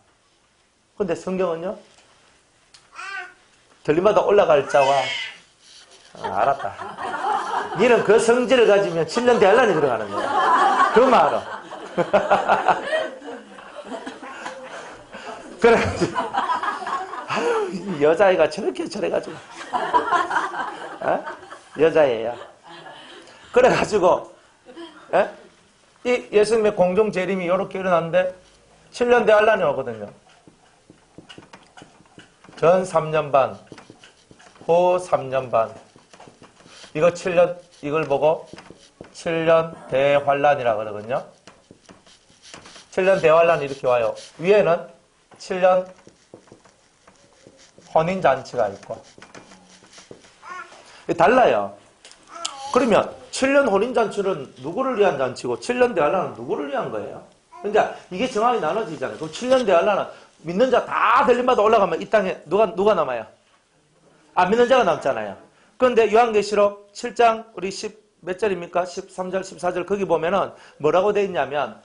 근데 성경은요? 들림받아 올라갈 자와 알았다. 니는 그 성질을 가지면 7년 대환란이 들어가는 거야. 그거 알아. 그래가지고 이 여자애가 저렇게 저래가지고 여자애야. 그래가지고 이 예수님의 공중 재림이 이렇게 일어났는데 7년 대환란이 오거든요. 전 3년 반, 후 3년 반. 이거 7년, 이걸 보고 7년 대환란이라 그러거든요. 7년 대환란이 이렇게 와요. 위에는 7년 혼인잔치가 있고. 달라요. 그러면 7년 혼인잔치는 누구를 위한 잔치고 7년 대환란은 누구를 위한 거예요? 그러니까 이게 정확히 나눠지잖아요. 그럼 7년 대환란은 믿는 자 다 들림받아 올라가면 이 땅에 누가 남아요? 안 믿는 자가 남잖아요. 그런데 요한계시록 7장 우리 10몇 절입니까? 13절, 14절 거기 보면은 뭐라고 되어 있냐면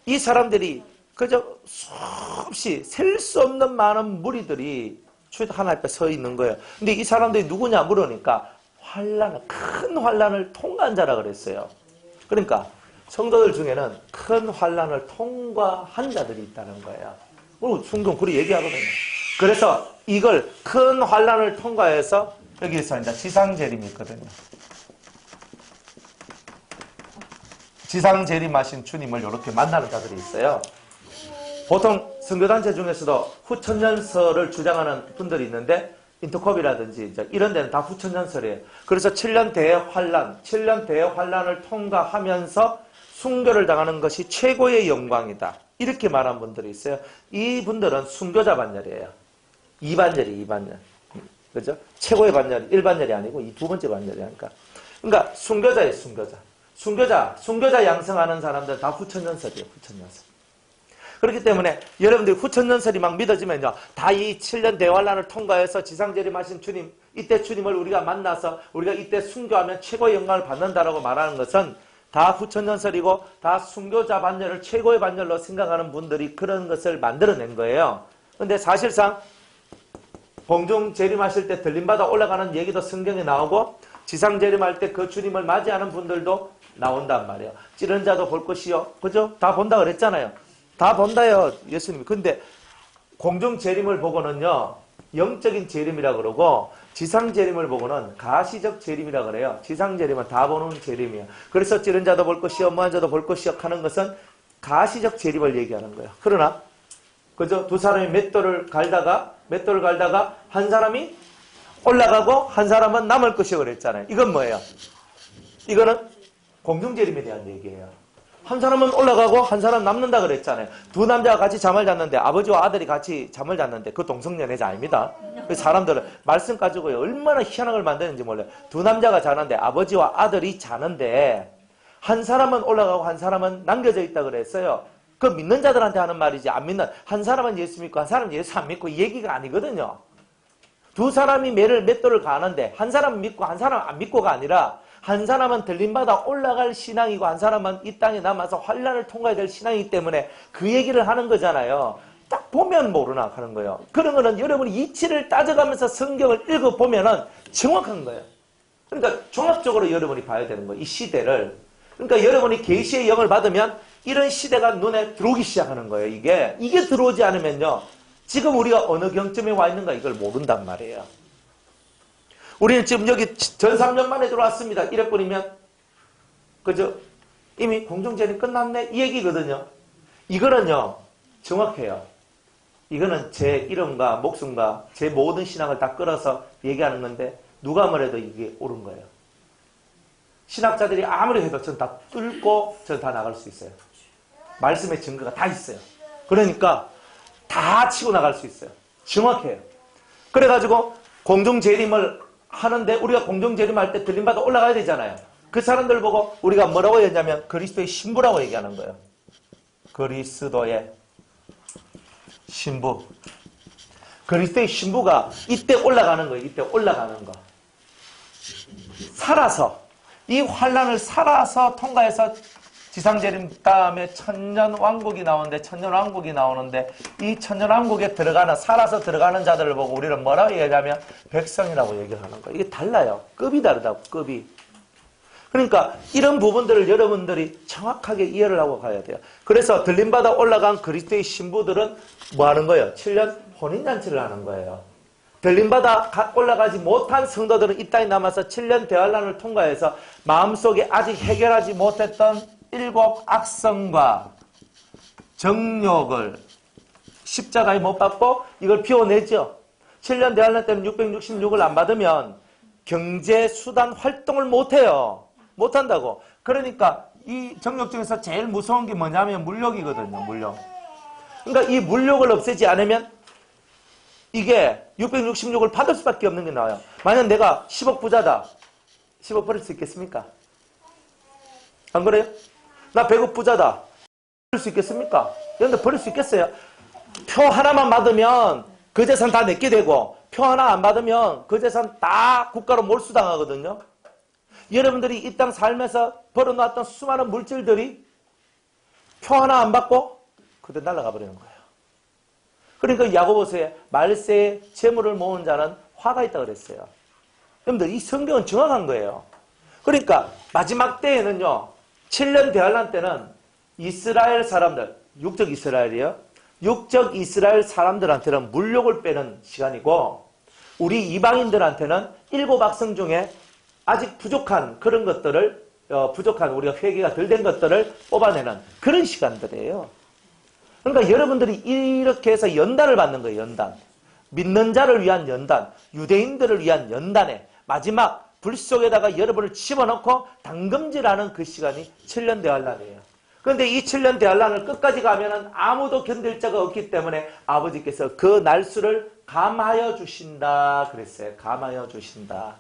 이 사람들이 그저 수없이 셀 수 없는 많은 무리들이 하나님 앞에 서 있는 거예요. 근데 이 사람들이 누구냐 물으니까 큰 환란을 통과한 자라 그랬어요. 그러니까 성도들 중에는 큰 환란을 통과한 자들이 있다는 거예요. 성경 그렇게 얘기하거든요. 그래서 이걸 큰 환란을 통과해서 여기서 이제 지상재림이 있거든요. 지상재림하신 주님을 이렇게 만나는 자들이 있어요. 보통 선교단체 중에서도 후천년설을 주장하는 분들이 있는데 인터컵이라든지 이런 데는 다 후천년설이에요. 그래서 7년 대환란, 7년 대환란을 통과하면서 순교를 당하는 것이 최고의 영광이다. 이렇게 말한 분들이 있어요. 이 분들은 순교자 반열이에요. 2반열이 2반열. 그죠? 최고의 반열, 1반열이 아니고 이 두 번째 반열이니까. 그러니까 순교자예요, 순교자. 순교자 양성하는 사람들은 다 후천년설이에요, 후천년설. 그렇기 때문에 여러분들이 후천년설이 막 믿어지면요, 다 이 7년 대환란을 통과해서 지상재림하신 주님, 이때 주님을 우리가 만나서 우리가 이때 순교하면 최고의 영광을 받는다라고 말하는 것은 다 후천년설이고 다 순교자 반열을 최고의 반열로 생각하는 분들이 그런 것을 만들어낸 거예요. 근데 사실상 공중 재림하실 때 들림받아 올라가는 얘기도 성경에 나오고 지상재림할 때 그 주님을 맞이하는 분들도 나온단 말이에요. 찌른 자도 볼 것이요. 그죠? 다 본다 그랬잖아요. 다 본다요, 예수님이. 근데 공중 재림을 보고는요, 영적인 재림이라 그러고 지상 재림을 보고는 가시적 재림이라 그래요. 지상 재림은 다 보는 재림이에요. 그래서 찌른 자도 볼 것이요, 뭐한 자도 볼 것이요 하는 것은 가시적 재림을 얘기하는 거예요. 그러나 그죠? 두 사람이 맷돌을 갈다가 한 사람이 올라가고 한 사람은 남을 것이요 그랬잖아요. 이건 뭐예요? 이거는 공중 재림에 대한 얘기예요. 한 사람은 올라가고 한 사람 남는다 그랬잖아요. 두 남자가 같이 잠을 잤는데 아버지와 아들이 같이 잠을 잤는데 그 동성연애자 아닙니다. 사람들은 말씀 가지고 얼마나 희한한 걸 만드는지 몰라요. 두 남자가 자는데 아버지와 아들이 자는데 한 사람은 올라가고 한 사람은 남겨져 있다 그랬어요. 그 믿는 자들한테 하는 말이지 안 믿는 한 사람은 예수 믿고 한 사람은 예수 안 믿고 이 얘기가 아니거든요. 두 사람이 맷돌을 가는데 한 사람은 믿고 한 사람은 안 믿고가 아니라 한 사람은 들림받아 올라갈 신앙이고 한 사람은 이 땅에 남아서 환란을 통과해야 될 신앙이기 때문에 그 얘기를 하는 거잖아요. 딱 보면 모르나 하는 거예요. 그런 거는 여러분이 이치를 따져가면서 성경을 읽어보면은 정확한 거예요. 그러니까 종합적으로 여러분이 봐야 되는 거예요. 이 시대를. 그러니까 여러분이 계시의 영을 받으면 이런 시대가 눈에 들어오기 시작하는 거예요. 이게 들어오지 않으면요. 지금 우리가 어느 경점에 와 있는가 이걸 모른단 말이에요. 우리는 지금 여기 전 3년 만에 들어왔습니다. 이래버리면 그죠? 이미 공중재림 끝났네 이 얘기거든요. 이거는요 정확해요. 이거는 제 이름과 목숨과 제 모든 신앙을 다 끌어서 얘기하는 건데 누가 뭐래도 이게 옳은 거예요. 신학자들이 아무리 해도 전 다 뚫고 전 다 나갈 수 있어요. 말씀의 증거가 다 있어요. 그러니까 다 치고 나갈 수 있어요. 정확해요. 그래가지고 공중재림을 하는데 우리가 공중재림할 때 들림받아 올라가야 되잖아요. 그 사람들 보고 우리가 뭐라고 했냐면 그리스도의 신부라고 얘기하는 거예요. 그리스도의 신부. 그리스도의 신부가 이때 올라가는 거예요. 이때 올라가는 거. 살아서 이 환란을 살아서 통과해서 지상재림 다음에 천년왕국이 나오는데 이 천년왕국에 들어가는 살아서 들어가는 자들을 보고 우리는 뭐라고 얘기하냐면 백성이라고 얘기를 하는 거예요. 이게 달라요. 급이 다르다고 급이. 그러니까 이런 부분들을 여러분들이 정확하게 이해를 하고 가야 돼요. 그래서 들림받아 올라간 그리스도의 신부들은 뭐 하는 거예요? 7년 혼인잔치를 하는 거예요. 들림받아 올라가지 못한 성도들은 이 땅에 남아서 7년 대환란을 통과해서 마음속에 아직 해결하지 못했던 7 악성과 정욕을 십자가에 못 받고 이걸 피워내죠. 7년 대환란 때는 666을 안 받으면 경제수단 활동을 못해요. 못한다고. 그러니까 이 정욕 중에서 제일 무서운 게 뭐냐면 물욕이거든요. 물욕. 그러니까 이 물욕을 없애지 않으면 이게 666을 받을 수밖에 없는 게 나와요. 만약 내가 10억 부자다. 10억 버릴 수 있겠습니까? 안 그래요? 나 100억 부자다. 버릴 수 있겠습니까? 그런데 버릴 수 있겠어요? 표 하나만 받으면 그 재산 다 내게 되고 표 하나 안 받으면 그 재산 다 국가로 몰수당하거든요. 여러분들이 이 땅 살면서 벌어놨던 수많은 물질들이 표 하나 안 받고 그대로 날아가 버리는 거예요. 그러니까 야고보서에 말세에 재물을 모은 자는 화가 있다고 그랬어요. 여러분들 이 성경은 정확한 거예요. 그러니까 마지막 때에는요. 7년 대환란 때는 이스라엘 사람들, 육적 이스라엘이요. 육적 이스라엘 사람들한테는 물욕을 빼는 시간이고 우리 이방인들한테는 일곱 악성 중에 아직 부족한 그런 것들을 부족한 우리가 회개가 덜 된 것들을 뽑아내는 그런 시간들이에요. 그러니까 여러분들이 이렇게 해서 연단을 받는 거예요. 연단. 믿는 자를 위한 연단, 유대인들을 위한 연단의 마지막 불 속에다가 여러분을 집어넣고 담금질하는 그 시간이 7년 대환란이에요. 그런데 이 7년 대환란을 끝까지 가면은 아무도 견딜 자가 없기 때문에 아버지께서 그 날수를 감하여 주신다 그랬어요. 감하여 주신다.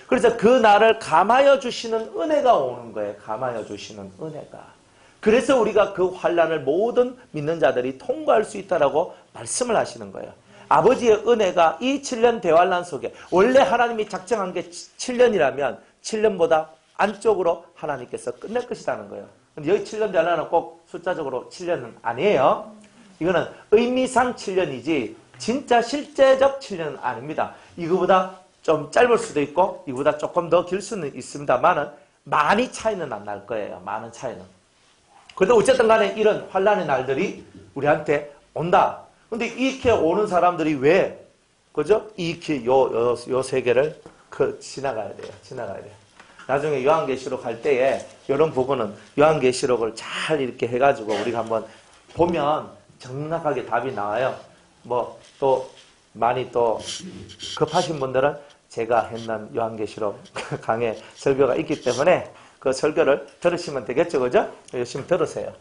그래서 그 날을 감하여 주시는 은혜가 오는 거예요. 감하여 주시는 은혜가. 그래서 우리가 그 환란을 모든 믿는 자들이 통과할 수 있다라고 말씀을 하시는 거예요. 아버지의 은혜가 이 7년 대환란 속에 원래 하나님이 작정한 게 7년이라면 7년보다 안쪽으로 하나님께서 끝낼 것이라는 거예요. 근데 여기 7년 대환란은 꼭 숫자적으로 7년은 아니에요. 이거는 의미상 7년이지 진짜 실제적 7년은 아닙니다. 이거보다 좀 짧을 수도 있고 이거보다 조금 더 길 수는 있습니다만은 많이 차이는 안 날 거예요. 많은 차이는. 그런데 어쨌든 간에 이런 환란의 날들이 우리한테 온다. 근데 이렇게 오는 사람들이 왜, 그죠? 이렇게 요 세계를 지나가야 돼요. 지나가야 돼요. 나중에 요한계시록 할 때에 이런 부분은 요한계시록을 잘 이렇게 해가지고 우리가 한번 보면 정확하게 답이 나와요. 뭐 또 많이 또 급하신 분들은 제가 했는 요한계시록 강의 설교가 있기 때문에 그 설교를 들으시면 되겠죠. 그죠? 열심히 들으세요.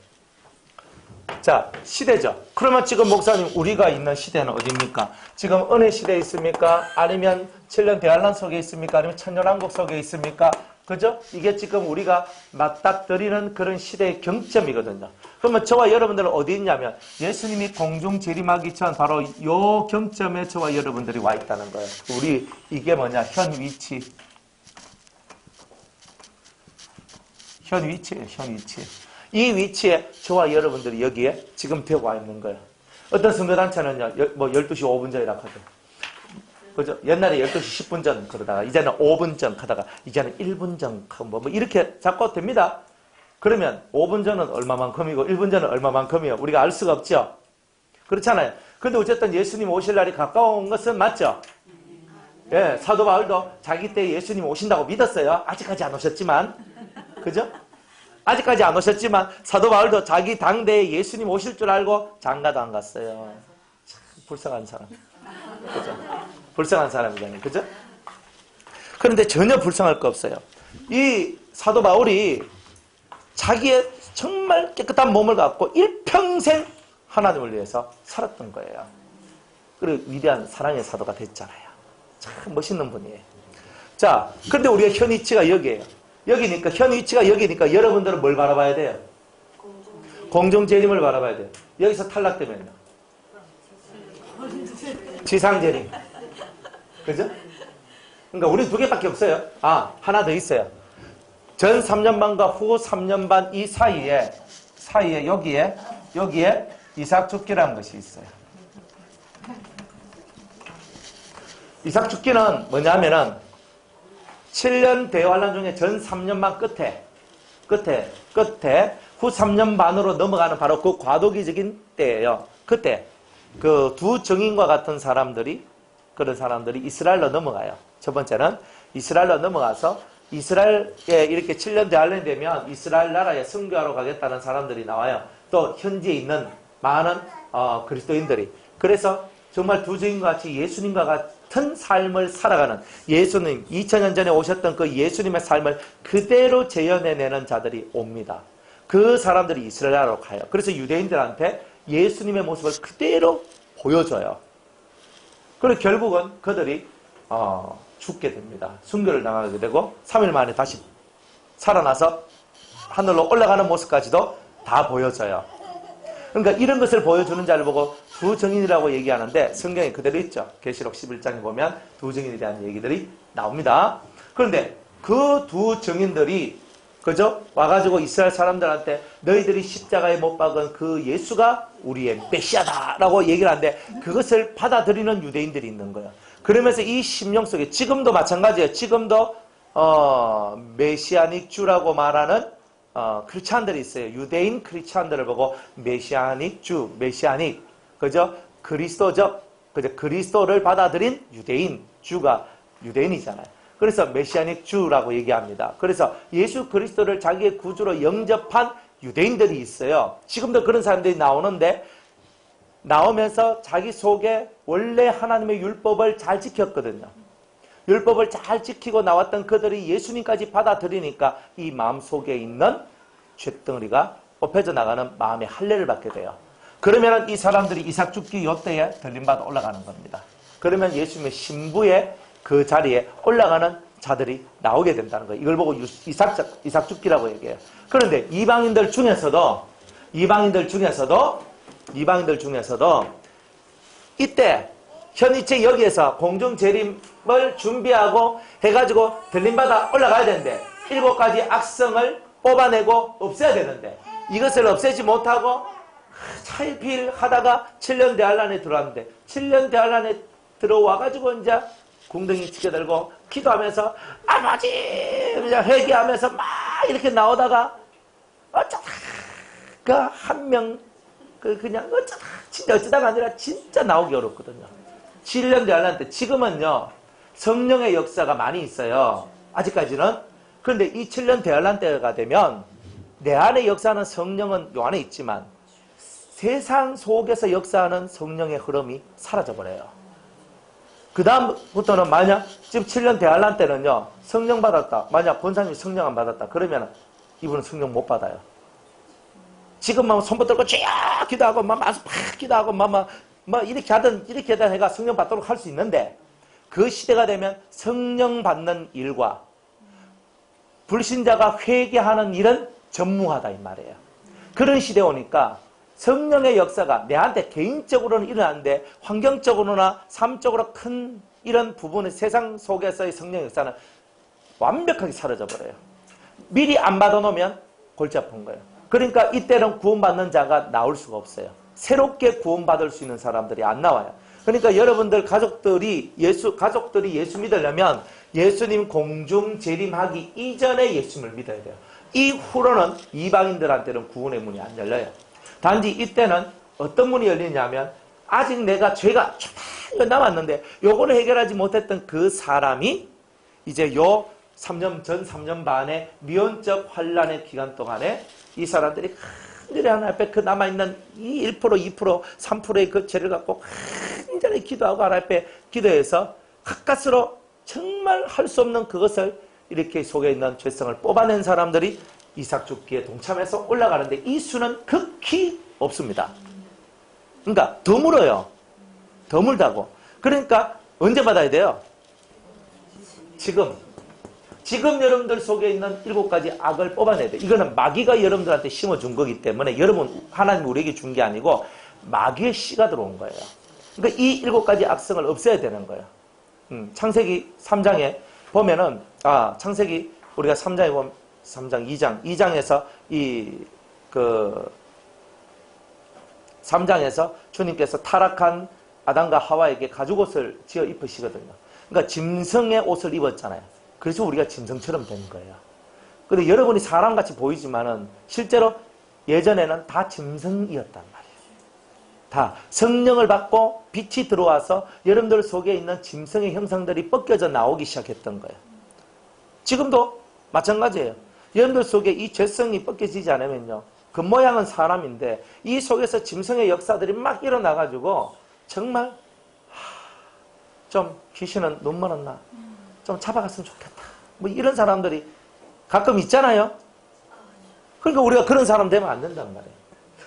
자, 시대죠. 그러면 지금 목사님 우리가 있는 시대는 어디입니까? 지금 은혜 시대에 있습니까? 아니면 7년 대환란 속에 있습니까? 아니면 천년왕국 속에 있습니까? 그죠? 이게 지금 우리가 맞닥뜨리는 그런 시대의 경점이거든요. 그러면 저와 여러분들은 어디 있냐면 예수님이 공중 재림하기 전 바로 요 경점에 저와 여러분들이 와 있다는 거예요. 우리 이게 뭐냐? 현 위치. 현 위치예요. 현 위치. 이 위치에 저와 여러분들이 여기에 지금 되어 와 있는 거예요. 어떤 선교단체는요, 뭐 12시 5분 전이라 하죠. 그죠? 옛날에 12시 10분 전 그러다가, 이제는 5분 전 하다가, 이제는 1분 전, 뭐 이렇게 자꾸 됩니다. 그러면 5분 전은 얼마만큼이고, 1분 전은 얼마만큼이요? 우리가 알 수가 없죠? 그렇잖아요. 근데 어쨌든 예수님 오실 날이 가까운 것은 맞죠? 예, 사도 바울도 자기 때 예수님 오신다고 믿었어요. 아직까지 안 오셨지만. 그죠? 아직까지 안 오셨지만 사도 바울도 자기 당대에 예수님 오실 줄 알고 장가도 안 갔어요. 참 불쌍한 사람. 그죠? 불쌍한 사람이잖아요. 그죠? 그런데 전혀 불쌍할 거 없어요. 이 사도 바울이 자기의 정말 깨끗한 몸을 갖고 일평생 하나님을 위해서 살았던 거예요. 그리고 위대한 사랑의 사도가 됐잖아요. 참 멋있는 분이에요. 자, 근데 우리가 현 위치가 여기에요. 여기니까, 현 위치가 여기니까 여러분들은 뭘 바라봐야 돼요? 공중재림을 바라봐야 돼요. 여기서 탈락되면요. 지상재림. 그죠? 그러니까 우리 두 개밖에 없어요. 아, 하나 더 있어요. 전 3년 반과 후 3년 반 이 사이에 여기에 이삭 죽기라는 것이 있어요. 이삭 죽기는 뭐냐면은 7년 대환란 중에 전 3년 반 끝에 후 3년 반으로 넘어가는 바로 그 과도기적인 때예요. 그때 그 두 증인과 같은 사람들이 그런 사람들이 이스라엘로 넘어가요. 첫 번째는 이스라엘로 넘어가서 이스라엘에 이렇게 7년 대환란이 되면 이스라엘 나라에 선교하러 가겠다는 사람들이 나와요. 또 현지에 있는 많은 그리스도인들이. 그래서 정말 두 증인과 같이 예수님과 같은 삶을 살아가는 예수님 2000년 전에 오셨던 그 예수님의 삶을 그대로 재현해내는 자들이 옵니다. 그 사람들이 이스라엘로 가요. 그래서 유대인들한테 예수님의 모습을 그대로 보여줘요. 그리고 결국은 그들이 죽게 됩니다. 순교를 당하게 되고 3일 만에 다시 살아나서 하늘로 올라가는 모습까지도 다 보여줘요. 그러니까 이런 것을 보여주는 자를 보고 두 증인이라고 얘기하는데 성경에 그대로 있죠. 계시록 11장에 보면 두 증인에 대한 얘기들이 나옵니다. 그런데 그 두 증인들이 그죠? 와가지고 이스라엘 사람들한테 너희들이 십자가에 못 박은 그 예수가 우리의 메시아다라고 얘기를 하는데 그것을 받아들이는 유대인들이 있는 거예요. 그러면서 이 심령 속에 지금도 마찬가지예요. 지금도 메시아닉 주라고 말하는 크리스찬들이 있어요. 유대인 크리스찬들을 보고 메시아닉 주, 메시아닉 그죠? 그리스도적, 그죠? 그리스도를 받아들인 유대인, 주가 유대인이잖아요. 그래서 메시아닉 주라고 얘기합니다. 그래서 예수 그리스도를 자기의 구주로 영접한 유대인들이 있어요. 지금도 그런 사람들이 나오는데, 나오면서 자기 속에 원래 하나님의 율법을 잘 지켰거든요. 율법을 잘 지키고 나왔던 그들이 예수님까지 받아들이니까 이 마음속에 있는 쇳덩어리가 뽑혀져 나가는 마음의 할례를 받게 돼요. 그러면 이 사람들이 이삭 죽기 요때에 들림받아 올라가는 겁니다. 그러면 예수님의 신부의 그 자리에 올라가는 자들이 나오게 된다는 거예요. 이걸 보고 이삭 죽기라고 얘기해요. 그런데 이방인들 중에서도 이때 현이체 여기에서 공중 재림을 준비하고 해가지고 들림받아 올라가야 되는데 7가지 악성을 뽑아내고 없애야 되는데 이것을 없애지 못하고 차일피일 하다가 7년 대환란에 들어왔는데 7년 대환란에 들어와가지고 이제 궁둥이 치켜들고 기도하면서 아버지 그냥 회개하면서 막 이렇게 나오다가 어쩌다 그 한 명 그냥 어쩌다 진짜 어쩌다가 아니라 진짜 나오기 어렵거든요. 7년 대환란 때 지금은요 성령의 역사가 많이 있어요. 아직까지는. 그런데 이 7년 대환란 때가 되면 내 안에 역사하는 성령은 요 안에 있지만 세상 속에서 역사하는 성령의 흐름이 사라져버려요. 그 다음부터는 만약 지금 7년 대환란 때는요 성령 받았다. 만약 권사님이 성령 안 받았다. 그러면 이분은 성령 못 받아요. 지금만 손 붙들고 쫙 기도하고 막 기도하고 막 이렇게 하든 해가 성령 받도록 할 수 있는데 그 시대가 되면 성령 받는 일과 불신자가 회개하는 일은 전무하다 이 말이에요. 그런 시대에 오니까 성령의 역사가 내한테 개인적으로는 일어나는데 환경적으로나 삶적으로 큰 이런 부분의 세상 속에서의 성령의 역사는 완벽하게 사라져 버려요. 미리 안 받아놓으면 골치 아픈 거예요. 그러니까 이때는 구원받는 자가 나올 수가 없어요. 새롭게 구원받을 수 있는 사람들이 안 나와요. 그러니까 여러분들 가족들이 예수 믿으려면 예수님 공중 재림하기 이전에 예수님을 믿어야 돼요. 이후로는 이방인들한테는 구원의 문이 안 열려요. 단지 이때는 어떤 문이 열리냐면 아직 내가 죄가 남았는데 요거를 해결하지 못했던 그 사람이 이제 요 3년 전 3년 반의 미온적 환란의 기간 동안에 이 사람들이 간절히 하나님 앞에 그 남아있는 이 1%, 2%, 3%의 그 죄를 갖고 간절히 기도하고 하나님 앞에 기도해서 가까스로 정말 할 수 없는 그것을 이렇게 속에 있는 죄성을 뽑아낸 사람들이 이삭 죽기에 동참해서 올라가는데 이 수는 극히 없습니다. 그러니까 드물어요. 드물다고. 그러니까 언제 받아야 돼요? 지금 여러분들 속에 있는 7가지 악을 뽑아내야 돼요. 이거는 마귀가 여러분들한테 심어준 거기 때문에 여러분 하나님 우리에게 준 게 아니고 마귀의 씨가 들어온 거예요. 그러니까 이 7가지 악성을 없애야 되는 거예요. 창세기 3장에 보면은 창세기 우리가 3장에 보면 3장 2장에서 3장에서 주님께서 타락한 아담과 하와에게 가죽옷을 지어 입으시거든요. 그러니까 짐승의 옷을 입었잖아요. 그래서 우리가 짐승처럼 된 거예요. 근데 여러분이 사람같이 보이지만은 실제로 예전에는 다 짐승이었단 말이에요. 다 성령을 받고 빛이 들어와서 여러분들 속에 있는 짐승의 형상들이 벗겨져 나오기 시작했던 거예요. 지금도 마찬가지예요. 여러분들 속에 이 죄성이 벗겨지지 않으면요. 그 모양은 사람인데 이 속에서 짐승의 역사들이 막 일어나가지고 정말 좀 귀신은 눈 멀었나? 좀 잡아갔으면 좋겠다. 뭐 이런 사람들이 가끔 있잖아요. 그러니까 우리가 그런 사람 되면 안 된다는 말이에요.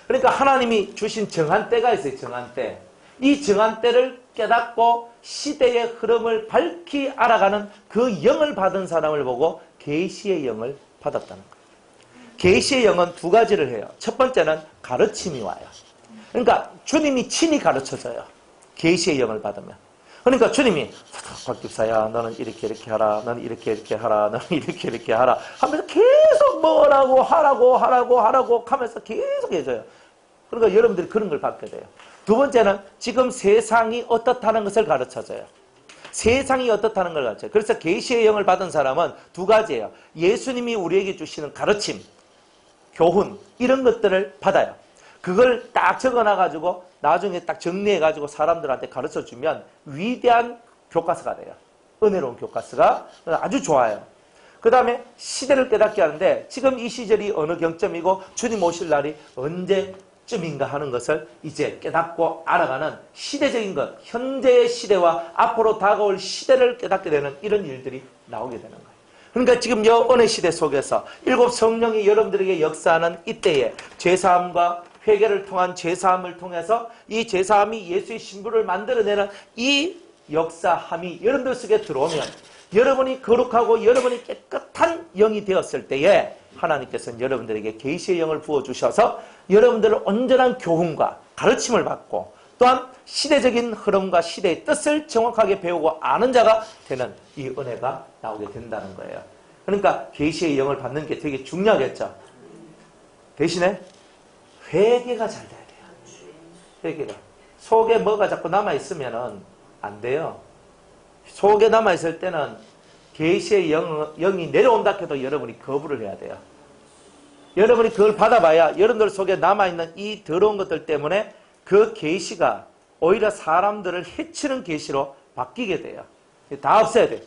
그러니까 하나님이 주신 정한 때가 있어요. 정한 때. 이 정한 때를 깨닫고 시대의 흐름을 밝히 알아가는 그 영을 받은 사람을 보고 계시의 영을 받았다는 거예요. 계시의 영은 2가지를 해요. 첫 번째는 가르침이 와요. 그러니까 주님이 친히 가르쳐줘요. 계시의 영을 받으면. 그러니까 주님이 곽집사야 너는 이렇게 하라, 너는 이렇게 하라, 너는 이렇게 하라 하면서 계속 뭐라고 하라고 하면서 계속 해줘요. 그러니까 여러분들이 그런 걸 받게 돼요. 2번째는 지금 세상이 어떻다는 것을 가르쳐줘요. 세상이 어떻다는 걸 가르쳐요. 그래서 계시의 영을 받은 사람은 2가지예요. 예수님이 우리에게 주시는 가르침, 교훈 이런 것들을 받아요. 그걸 딱 적어놔가지고 나중에 딱 정리해가지고 사람들한테 가르쳐주면 위대한 교과서가 돼요. 은혜로운 교과서가 아주 좋아요. 그 다음에 시대를 깨닫게 하는데 지금 이 시절이 어느 경점이고 주님 오실 날이 언제쯤인가 하는 것을 이제 깨닫고 알아가는 시대적인 것, 현재의 시대와 앞으로 다가올 시대를 깨닫게 되는 이런 일들이 나오게 되는 거예요. 그러니까 지금 여 은혜 시대 속에서 일곱 성령이 여러분들에게 역사하는 이때에 죄사함과 회개를 통한 죄사함을 통해서 이 죄사함이 예수의 신부를 만들어내는 이 역사함이 여러분들 속에 들어오면 여러분이 거룩하고 여러분이 깨끗한 영이 되었을 때에 하나님께서는 여러분들에게 계시의 영을 부어주셔서 여러분들을 온전한 교훈과 가르침을 받고 또한 시대적인 흐름과 시대의 뜻을 정확하게 배우고 아는 자가 되는 이 은혜가 나오게 된다는 거예요. 그러니까 계시의 영을 받는 게 되게 중요하겠죠. 대신에 회개가 잘 돼야 돼요. 회개가. 속에 뭐가 자꾸 남아있으면 안 돼요. 속에 남아있을 때는 계시의 영이 내려온다 해도 여러분이 거부를 해야 돼요. 여러분이 그걸 받아봐야 여러분들 속에 남아있는 이 더러운 것들 때문에 그 계시가 오히려 사람들을 해치는 계시로 바뀌게 돼요. 다 없애야 돼요.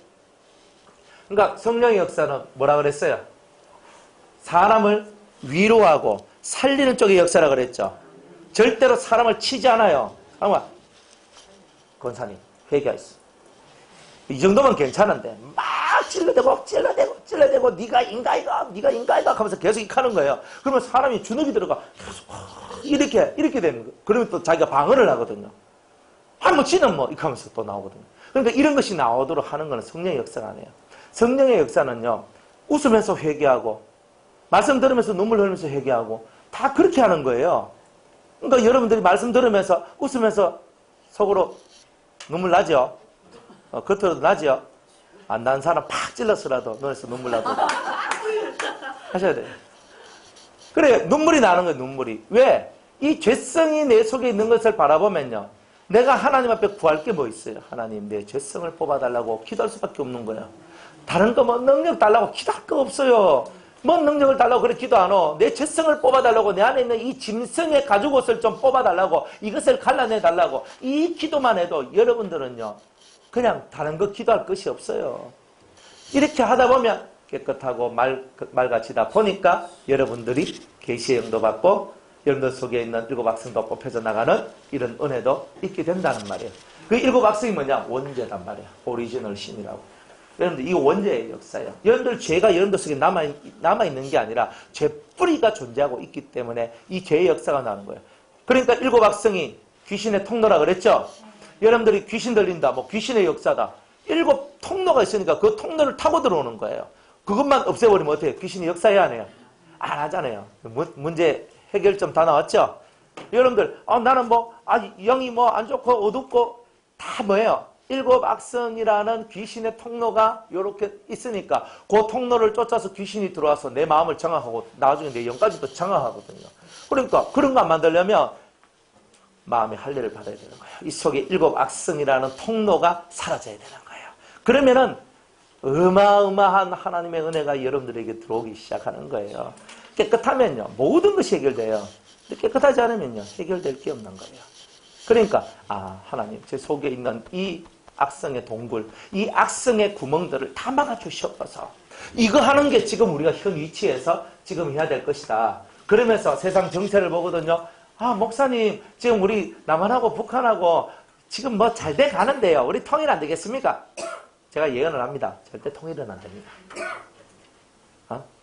그러니까 성령의 역사는 뭐라 그랬어요? 사람을 위로하고 살리는 쪽의 역사라 그랬죠. 절대로 사람을 치지 않아요. 아마 권사님 회개하셨어. 이 정도면 괜찮은데 막 찔러대고 네가 인가이가 하면서 계속 이카는 거예요. 그러면 사람이 주눅이 들어가 계속 이렇게 되는 거예요. 그러면 또 자기가 방어를 하거든요. 뭐 지는 뭐 이렇게 하면서 또 나오거든요. 그러니까 이런 것이 나오도록 하는 것은 성령의 역사가 아니에요. 성령의 역사는요, 웃으면서 회개하고 말씀 들으면서 눈물 흘리면서 회개하고 다 그렇게 하는 거예요. 그러니까 여러분들이 말씀 들으면서 웃으면서 속으로 눈물 나죠? 겉으로도 나죠? 안 나는 사람 팍 찔러서라도 눈에서 눈물 나도 하셔야 돼요. 그래, 눈물이 나는 거예요, 눈물이. 왜? 이 죄성이 내 속에 있는 것을 바라보면요, 내가 하나님 앞에 구할 게 뭐 있어요? 하나님, 내 죄성을 뽑아달라고 기도할 수밖에 없는 거예요. 다른 거 뭐 능력 달라고 기도할 거 없어요. 뭔 능력을 달라고 그래 기도 안 해. 내 죄성을 뽑아달라고, 내 안에 있는 이 짐승의 가죽옷을 좀 뽑아달라고, 이것을 갈라내달라고, 이 기도만 해도 여러분들은요, 그냥 다른 거 기도할 것이 없어요. 이렇게 하다 보면 깨끗하고 맑아지다 보니까 여러분들이 계시의 영도 받고 여러분들 속에 있는 일곱 악성도 뽑혀져 나가는 이런 은혜도 있게 된다는 말이에요. 그 일곱 악성이 뭐냐? 원죄단 말이에요. 오리지널 신이라고. 여러분들, 이 원죄의 역사예요. 여러분들 죄가 여러분들 속에 남아있는 게 아니라 죄 뿌리가 존재하고 있기 때문에 이 죄의 역사가 나는 거예요. 그러니까 일곱 악성이 귀신의 통로라 그랬죠? 여러분들이 귀신 들린다, 뭐 귀신의 역사다. 일곱 통로가 있으니까 그 통로를 타고 들어오는 거예요. 그것만 없애버리면 어떻게 해요? 귀신이 역사해야 하네요. 안 하잖아요. 문제 해결점 다 나왔죠? 여러분들, 나는 영이 안 좋고 어둡고 다 뭐예요? 일곱 악성이라는 귀신의 통로가 이렇게 있으니까 그 통로를 쫓아서 귀신이 들어와서 내 마음을 장악하고 나중에 내 영까지도 장악하거든요. 그러니까 그런 거 안 만들려면 마음의 할례를 받아야 되는 거예요. 이 속에 일곱 악성이라는 통로가 사라져야 되는 거예요. 그러면은 어마어마한 하나님의 은혜가 여러분들에게 들어오기 시작하는 거예요. 깨끗하면요, 모든 것이 해결돼요. 근데 깨끗하지 않으면요, 해결될 게 없는 거예요. 그러니까 하나님, 제 속에 있는 이 악성의 동굴, 이 악성의 구멍들을 다 막아주시옵소서. 이거 하는 게 지금 우리가 현 위치에서 지금 해야 될 것이다. 그러면서 세상 정세를 보거든요. 목사님, 지금 우리 남한하고 북한하고 지금 뭐 잘 돼 가는데요. 우리 통일 안 되겠습니까? 제가 예언을 합니다. 절대 통일은 안 됩니다.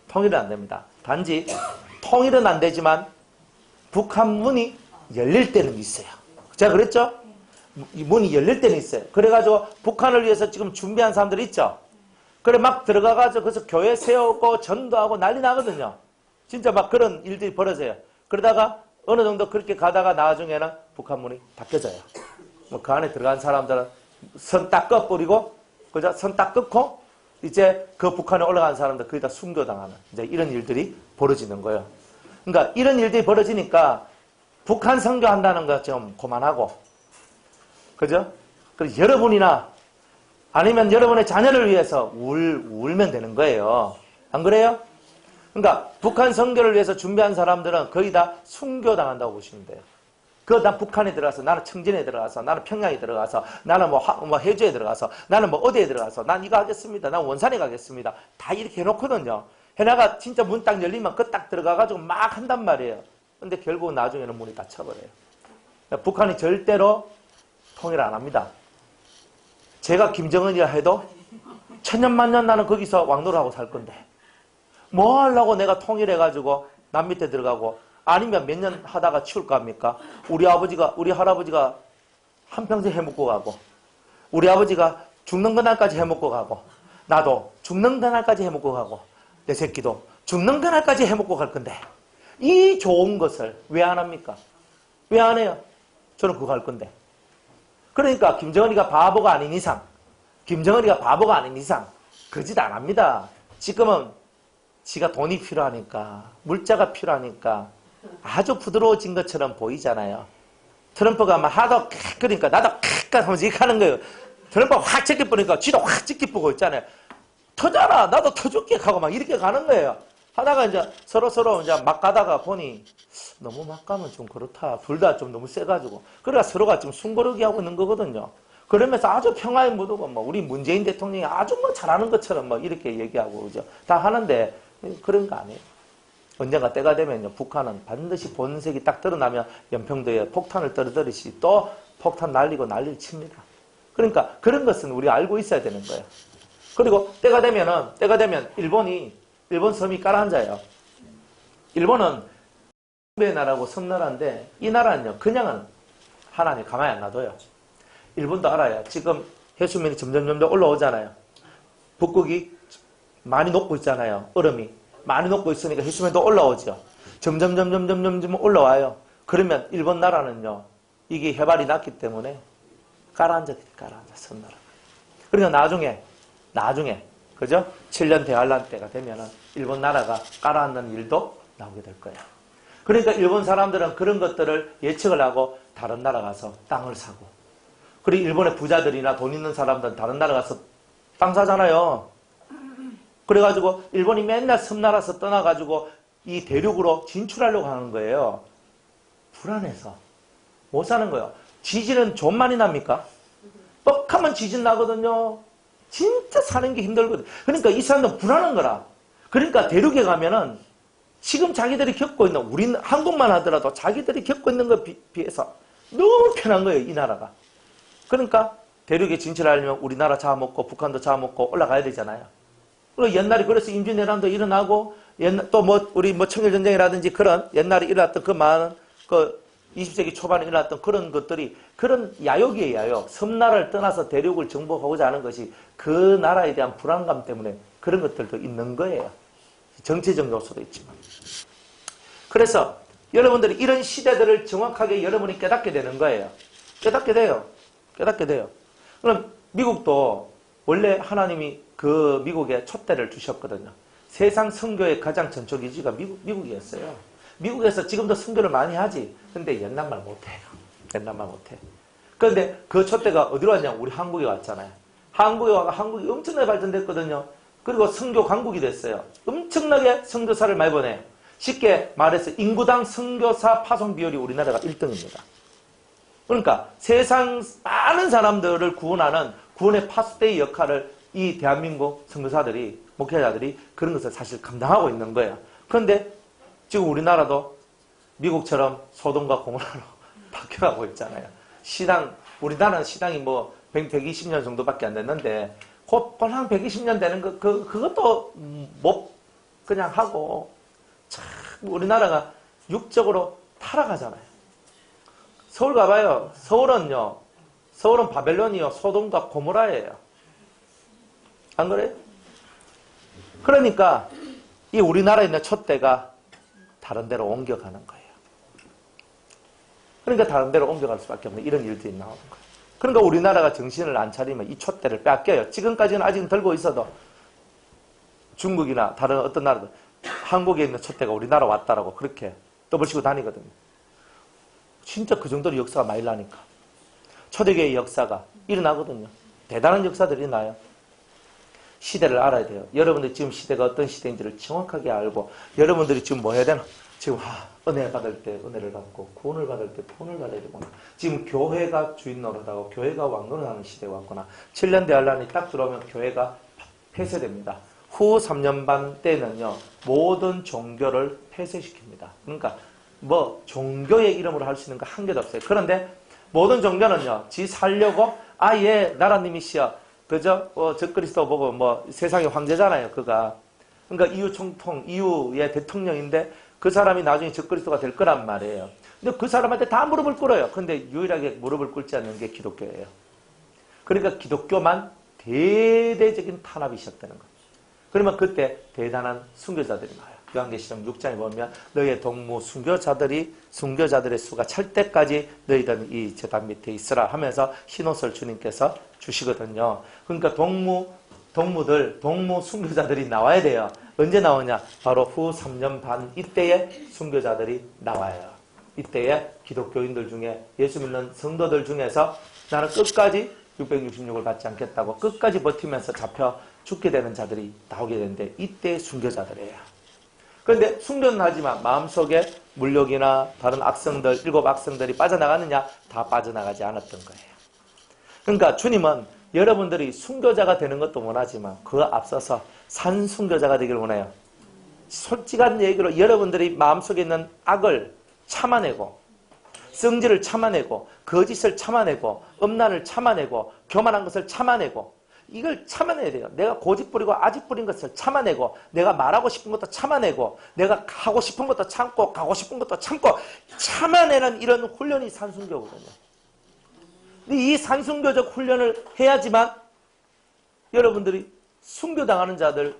통일은 안 됩니다. 단지 통일은 안 되지만 북한 문이 열릴 때는 있어요. 제가 그랬죠? 문이 열릴 때는 있어요. 그래가지고 북한을 위해서 지금 준비한 사람들 있죠? 그래 막 들어가가지고 그래서 교회 세우고 전도하고 난리 나거든요. 진짜 막 그런 일들이 벌어져요. 그러다가 어느 정도 그렇게 가다가 나중에는 북한 문이 닫혀져요. 그 안에 들어간 사람들은 선 딱 꺼버리고, 그죠? 선 딱 끊고, 이제 그 북한에 올라간 사람들 거의 다 순교당하는, 이제 이런 일들이 벌어지는 거예요. 그러니까 이런 일들이 벌어지니까 북한 선교한다는 거 좀 그만하고, 그죠? 그래서 여러분이나 아니면 여러분의 자녀를 위해서 울면 되는 거예요. 안 그래요? 그러니까 북한 선교를 위해서 준비한 사람들은 거의 다 순교당한다고 보시면 돼요. 난 북한에 들어가서, 나는 청진에 들어가서, 나는 평양에 들어가서, 나는 뭐 해주에 들어가서, 나는 뭐 어디에 들어가서, 난 이거 하겠습니다. 난 원산에 가겠습니다. 다 이렇게 해놓거든요. 해나가 진짜 문 딱 열리면 그 딱 들어가가지고 막 한단 말이에요. 근데 결국 나중에는 문이 닫혀버려요. 북한이 절대로 통일 안 합니다. 제가 김정은이라 해도 천년만년 나는 거기서 왕노릇하고 살 건데 뭐 하려고 내가 통일해가지고 남 밑에 들어가고 아니면 몇 년 하다가 치울까 합니까? 우리 할아버지가 한평생 해먹고 가고 우리 아버지가 죽는 그날까지 해먹고 가고 나도 죽는 그날까지 해먹고 가고 내 새끼도 죽는 그날까지 해먹고 갈 건데 이 좋은 것을 왜 안 합니까? 왜 안 해요? 저는 그거 할 건데. 그러니까 김정은이가 바보가 아닌 이상 그 짓 안 합니다. 지금은 지가 돈이 필요하니까 물자가 필요하니까 아주 부드러워진 것처럼 보이잖아요. 트럼프가 막 하도 그러니까 나도 하면서 이렇게 하는 거예요. 트럼프가 확 찍기 뿌니까 지도 확 찍기 뿌고 있잖아요. 터져라 나도 터줄게 하고 막 이렇게 가는 거예요. 하다가 이제 서로 이제 막 가다가 보니 너무 막 가면 좀 그렇다. 둘 다 좀 너무 세가지고. 그래가 서로가 지금 숨고르기 하고 있는 거거든요. 그러면서 아주 평화에 묻고 뭐 우리 문재인 대통령이 아주 뭐 잘하는 것처럼 뭐 이렇게 얘기하고 그죠. 다 하는데 그런 거 아니에요. 언젠가 때가 되면요. 북한은 반드시 본색이 딱 드러나면 연평도에 폭탄을 떨어뜨리시 또 폭탄 날리고 난리를 칩니다. 그러니까 그런 것은 우리가 알고 있어야 되는 거예요. 그리고 때가 되면 일본 섬이 깔아앉아요. 일본은 의 나라고 섬나라인데 이 나라는요. 그냥은 하나님 가만히 안 놔둬요. 일본도 알아요. 지금 해수면이 점점 올라오잖아요. 북극이 많이 녹고 있잖아요. 얼음이 많이 녹고 있으니까 해수면도 올라오죠. 점점 올라와요. 그러면 일본 나라는요. 이게 해발이 낮기 때문에 깔아앉아 섬나라. 그러니까 나중에 그죠? 7년 대환란 때가 되면은 일본 나라가 깔아앉는 일도 나오게 될 거예요. 그러니까 일본 사람들은 그런 것들을 예측을 하고 다른 나라 가서 땅을 사고 그리고 일본의 부자들이나 돈 있는 사람들은 다른 나라 가서 땅 사잖아요. 그래가지고 일본이 맨날 섬나라에서 떠나가지고 이 대륙으로 진출하려고 하는 거예요. 불안해서 못 사는 거예요. 지진은 좀 많이 납니까? 뻑하면 지진 나거든요. 진짜 사는 게 힘들거든. 그러니까 이 사람들은 불안한 거라. 그러니까 대륙에 가면은 지금 자기들이 겪고 있는 우리는 한국만 하더라도 자기들이 겪고 있는 것에 비해서 너무 편한 거예요. 이 나라가. 그러니까 대륙에 진출하려면 우리나라 잡아먹고 북한도 잡아먹고 올라가야 되잖아요. 그리고 옛날에 그래서 임진왜란도 일어나고 또 뭐 우리 뭐 청일전쟁이라든지 그런 옛날에 일어났던 그 많은 그 20세기 초반에 일어났던 그런 것들이 그런 야욕이에요. 야욕. 섬나라를 떠나서 대륙을 정복하고자 하는 것이 그 나라에 대한 불안감 때문에 그런 것들도 있는 거예요. 정치적 요소도 있지만. 그래서 여러분들이 이런 시대들을 정확하게 여러분이 깨닫게 되는 거예요. 깨닫게 돼요. 그럼 미국도 원래 하나님이 그 미국에 촛대를 두셨거든요. 세상 선교의 가장 전초기지가 미국이었어요. 미국에서 지금도 선교를 많이 하지. 근데 옛날말 못해요. 그런데 그 촛대가 어디로 왔냐면 우리 한국에 왔잖아요. 한국에 와서 한국이 엄청나게 발전됐거든요. 그리고 선교 강국이 됐어요. 엄청나게 선교사를 많이 보내요. 쉽게 말해서 인구당 선교사 파송 비율이 우리나라가 1등입니다. 그러니까 세상 많은 사람들을 구원하는 구원의 파수대의 역할을 이 대한민국 선교사들이 목회자들이 그런 것을 사실 감당하고 있는 거예요. 그런데 지금 우리나라도 미국처럼 소돔과 고모라로 바뀌어가고 있잖아요. 우리나라는 시당이 뭐 120년 정도밖에 안 됐는데 곧 한 120년 되는 그것도 못 그냥 하고 참 우리나라가 육적으로 타락하잖아요. 서울 가봐요. 서울은 바벨론이요. 소돔과 고모라예요. 안 그래요? 그러니까 이 우리나라에 있는 촛대가 다른 데로 옮겨가는 거예요. 그러니까 다른 데로 옮겨갈 수밖에 없는 이런 일들이 나오는 거예요. 그러니까 우리나라가 정신을 안 차리면 이 촛대를 뺏겨요. 지금까지는 아직 들고 있어도 중국이나 다른 어떤 나라들 한국에 있는 촛대가 우리나라 왔다라고 그렇게 떠벌치고 다니거든요. 진짜 그 정도로 역사가 많이 나니까. 초대교회의 역사가 일어나거든요. 대단한 역사들이 나요. 시대를 알아야 돼요. 여러분들 지금 시대가 어떤 시대인지를 정확하게 알고 여러분들이 지금 뭐 해야 되나? 지금 은혜 받을 때 은혜를 받고 구원을 받을 때 구원을 받아야 되구나. 지금 교회가 주인 노릇하고 교회가 왕 노릇하는 시대가 왔구나. 7년 대환란이 딱 들어오면 교회가 폐쇄됩니다. 후 3년 반 때는요. 모든 종교를 폐쇄시킵니다. 그러니까 뭐 종교의 이름으로 할 수 있는 거 한 개도 없어요. 그런데 모든 종교는요. 지 살려고 아예 나라님이시여 그저 적그리스도 보고 뭐 세상의 황제잖아요. 그가. 그러니까 이후 총통 이후의 대통령인데 그 사람이 나중에 적그리스도가 될 거란 말이에요. 근데 그 사람한테 다 무릎을 꿇어요. 근데 유일하게 무릎을 꿇지 않는 게 기독교예요. 그러니까 기독교만 대대적인 탄압이 시작되는 거예요. 그러면 그때 대단한 순교자들이 나와요. 요한계시록 6장에 보면 너희의 동무 순교자들의 수가 찰 때까지 너희들은 이 제단 밑에 있으라 하면서 흰옷을 주님께서 주시거든요. 그러니까 동무 순교자들이 나와야 돼요. 언제 나오냐? 바로 후 3년 반 이때에 순교자들이 나와요. 이때에 기독교인들 중에 예수 믿는 성도들 중에서 나는 끝까지 666을 받지 않겠다고 끝까지 버티면서 잡혀 죽게 되는 자들이 나오게 되는데 이때 순교자들이에요. 그런데 순교는 하지만 마음속에 물욕이나 다른 악성들, 7 악성들이 빠져나가느냐? 다 빠져나가지 않았던 거예요. 그러니까 주님은 여러분들이 순교자가 되는 것도 원하지만 그 앞서서 산순교자가 되길 원해요. 솔직한 얘기로 여러분들이 마음속에 있는 악을 참아내고 성질을 참아내고 거짓을 참아내고 음란을 참아내고 교만한 것을 참아내고 이걸 참아내야 돼요. 내가 고집 부리고 아집 부린 것을 참아내고 내가 말하고 싶은 것도 참아내고 내가 하고 싶은 것도 참고 가고 싶은 것도 참고 참아내는 이런 훈련이 산순교거든요. 이 산순교적 훈련을 해야지만 여러분들이 순교당하는 자들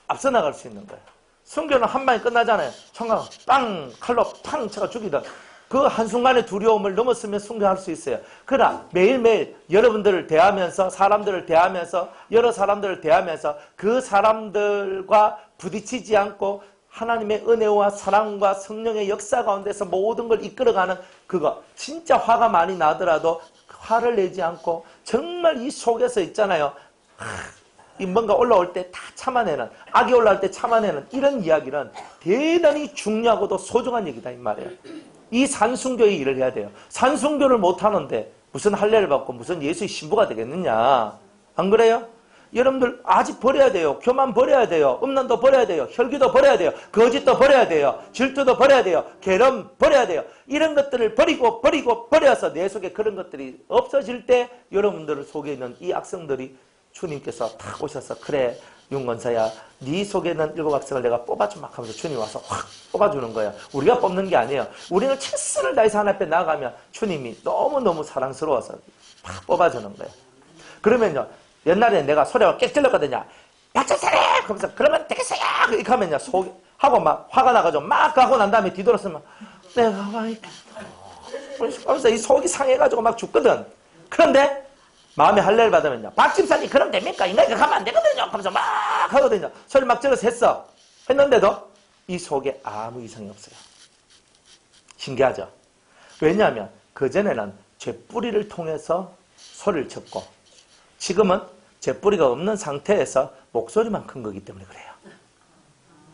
앞서 나갈 수 있는 거예요. 순교는 한 방에 끝나잖아요. 총각 빵 칼로 팡 쳐가 죽이던 그 한순간의 두려움을 넘었으면 순교할 수 있어요. 그러나 매일매일 여러분들을 대하면서 사람들을 대하면서 여러 사람들을 대하면서 그 사람들과 부딪히지 않고 하나님의 은혜와 사랑과 성령의 역사 가운데서 모든 걸 이끌어가는 그거 진짜 화가 많이 나더라도 화를 내지 않고 정말 이 속에서 있잖아요. 이 뭔가 올라올 때 다 참아내는 악이 올라올 때 참아내는 이런 이야기는 대단히 중요하고도 소중한 얘기다 이 말이에요. 이 산순교의 일을 해야 돼요. 산순교를 못하는데 무슨 할례를 받고 무슨 예수의 신부가 되겠느냐. 안 그래요? 여러분들 아직 버려야 돼요. 교만 버려야 돼요. 음란도 버려야 돼요. 혈기도 버려야 돼요. 거짓도 버려야 돼요. 질투도 버려야 돼요. 계름 버려야 돼요. 이런 것들을 버려서 내 속에 그런 것들이 없어질 때 여러분들 속에 있는 이 악성들이 주님께서 탁 오셔서 그래 윤건사야 네 속에 있는 7 악성을 내가 뽑아주마 하면서 주님이 와서 확 뽑아주는 거예요. 우리가 뽑는 게 아니에요. 우리는 최선을 다해서 하나님 앞에 나아가면 주님이 너무너무 사랑스러워서 팍 뽑아주는 거예요. 그러면요 옛날에 내가 소리가 깨 찔렀거든요. 박철사래! 하면서 그러면 되겠어요! 이렇게 하면요 속 하고 막 화가 나가지고 막 가고 난 다음에 뒤돌았으면 내가 와 있겠다 하면서 이 속이 상해가지고 막 죽거든. 그런데 마음의 할례를 받으면요. 박 집사님 그럼 됩니까? 인간이 가면 안 되거든요. 하면서 막 하거든요. 소리 막 질러서 했는데도 이 속에 아무 이상이 없어요. 신기하죠? 왜냐하면 그전에는 죄뿌리를 통해서 소리를 쳤고 지금은 죄뿌리가 없는 상태에서 목소리만 큰 거기 때문에 그래요.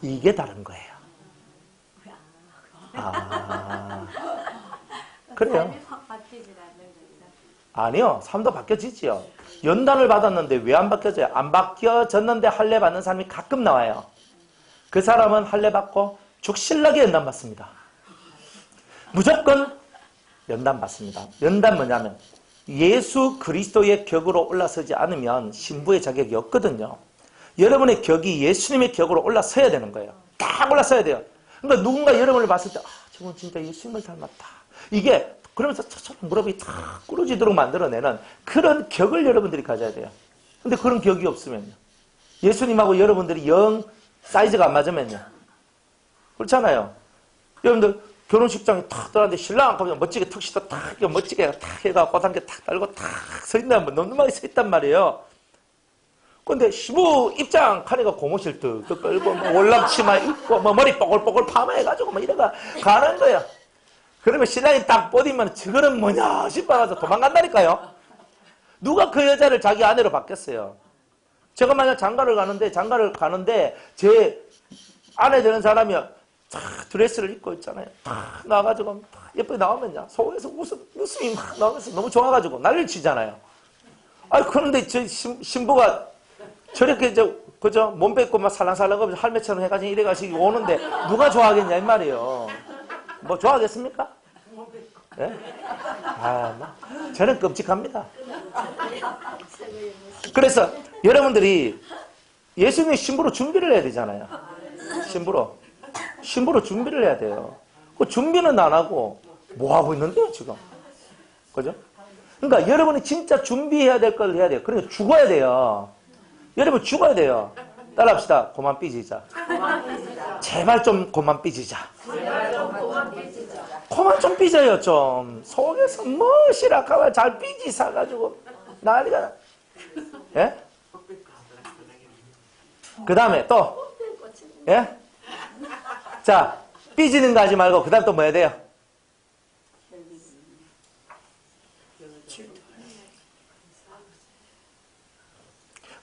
이게 다른 거예요. 그래요. 아니요. 삶도 바뀌어지지요. 연단을 받았는데 왜 안 바뀌어져요? 안 바뀌어졌는데 할례 받는 사람이 가끔 나와요. 그 사람은 할례 받고 죽실나게 연단 받습니다. 무조건 연단 받습니다. 연단 뭐냐면 예수 그리스도의 격으로 올라서지 않으면 신부의 자격이 없거든요. 여러분의 격이 예수님의 격으로 올라서야 되는 거예요. 딱 올라서야 돼요. 그러니까 누군가 여러분을 봤을 때 저건 진짜 예수님을 닮았다. 이게 그러면서 무릎이 탁 꿇어지도록 만들어내는 그런 격을 여러분들이 가져야 돼요. 근데 그런 격이 없으면요. 예수님하고 여러분들이 영 사이즈가 안 맞으면요. 그렇잖아요. 여러분들 결혼식장에 탁 들어갔는데 신랑 가면 멋지게 턱시도 탁 멋지게 탁 해가 꽃한개 탁 달고 탁 서 있단 말이에요. 놈놈하게 서 있단 말이에요. 근데 시부 입장 하니까 고무실 뚝뚝 끌고 뭐 월남치마 입고 뭐 머리 뽀글뽀글 파마해가지고 뭐 이래가 가는 거야. 그러면 신랑이 딱 뻗으면 저거는 뭐냐 싶어가지고 도망간다니까요. 누가 그 여자를 자기 아내로 바뀌었어요. 제가 만약 장가를 가는데 제 아내 되는 사람이 드레스를 입고 있잖아요. 나와가지고 예쁘게 나오면요. 속에서 웃음이 막 나오면서 너무 좋아가지고 난리를 치잖아요. 그런데 저 신부가 저렇게 그죠? 몸 뺏고 막 살랑살랑 할매처럼 해가지고 이래가지고 오는데 누가 좋아하겠냐 이 말이에요. 뭐 좋아하겠습니까? 네? 저는 끔찍합니다. 그래서 여러분들이 예수님의 신부로 준비를 해야 되잖아요. 신부로 준비를 해야 돼요. 그 준비는 안 하고 뭐 하고 있는데요 지금? 그죠? 그러니까 여러분이 진짜 준비해야 될 걸 해야 돼요. 그러니까 죽어야 돼요. 여러분 죽어야 돼요. 따라합시다. 그만 삐지자. 제발 좀 그만 삐지자. 그만 좀 삐져요 좀. 속에서 멋이라카봐 잘 삐지 사가지고 난리가. 예? 그 다음에 또 예? 자 삐지는 거 하지 말고 그 다음 또 뭐 해야 돼요?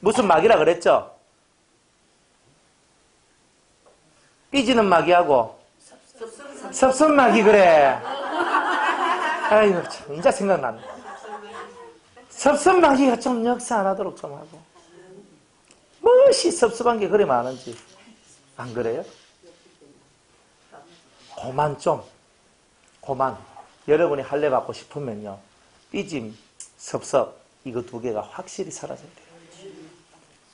무슨 막이라 그랬죠? 삐지는 막이하고 섭섭막이 그래. 아이고 참 이제 생각나네. 섭섭막이가 좀 역사 안 하도록 좀 하고 무엇이 섭섭한 게 그리 많은지 안 그래요? 고만 여러분이 할례 받고 싶으면요 삐짐, 섭섭 이거 두 개가 확실히 사라져야 돼요.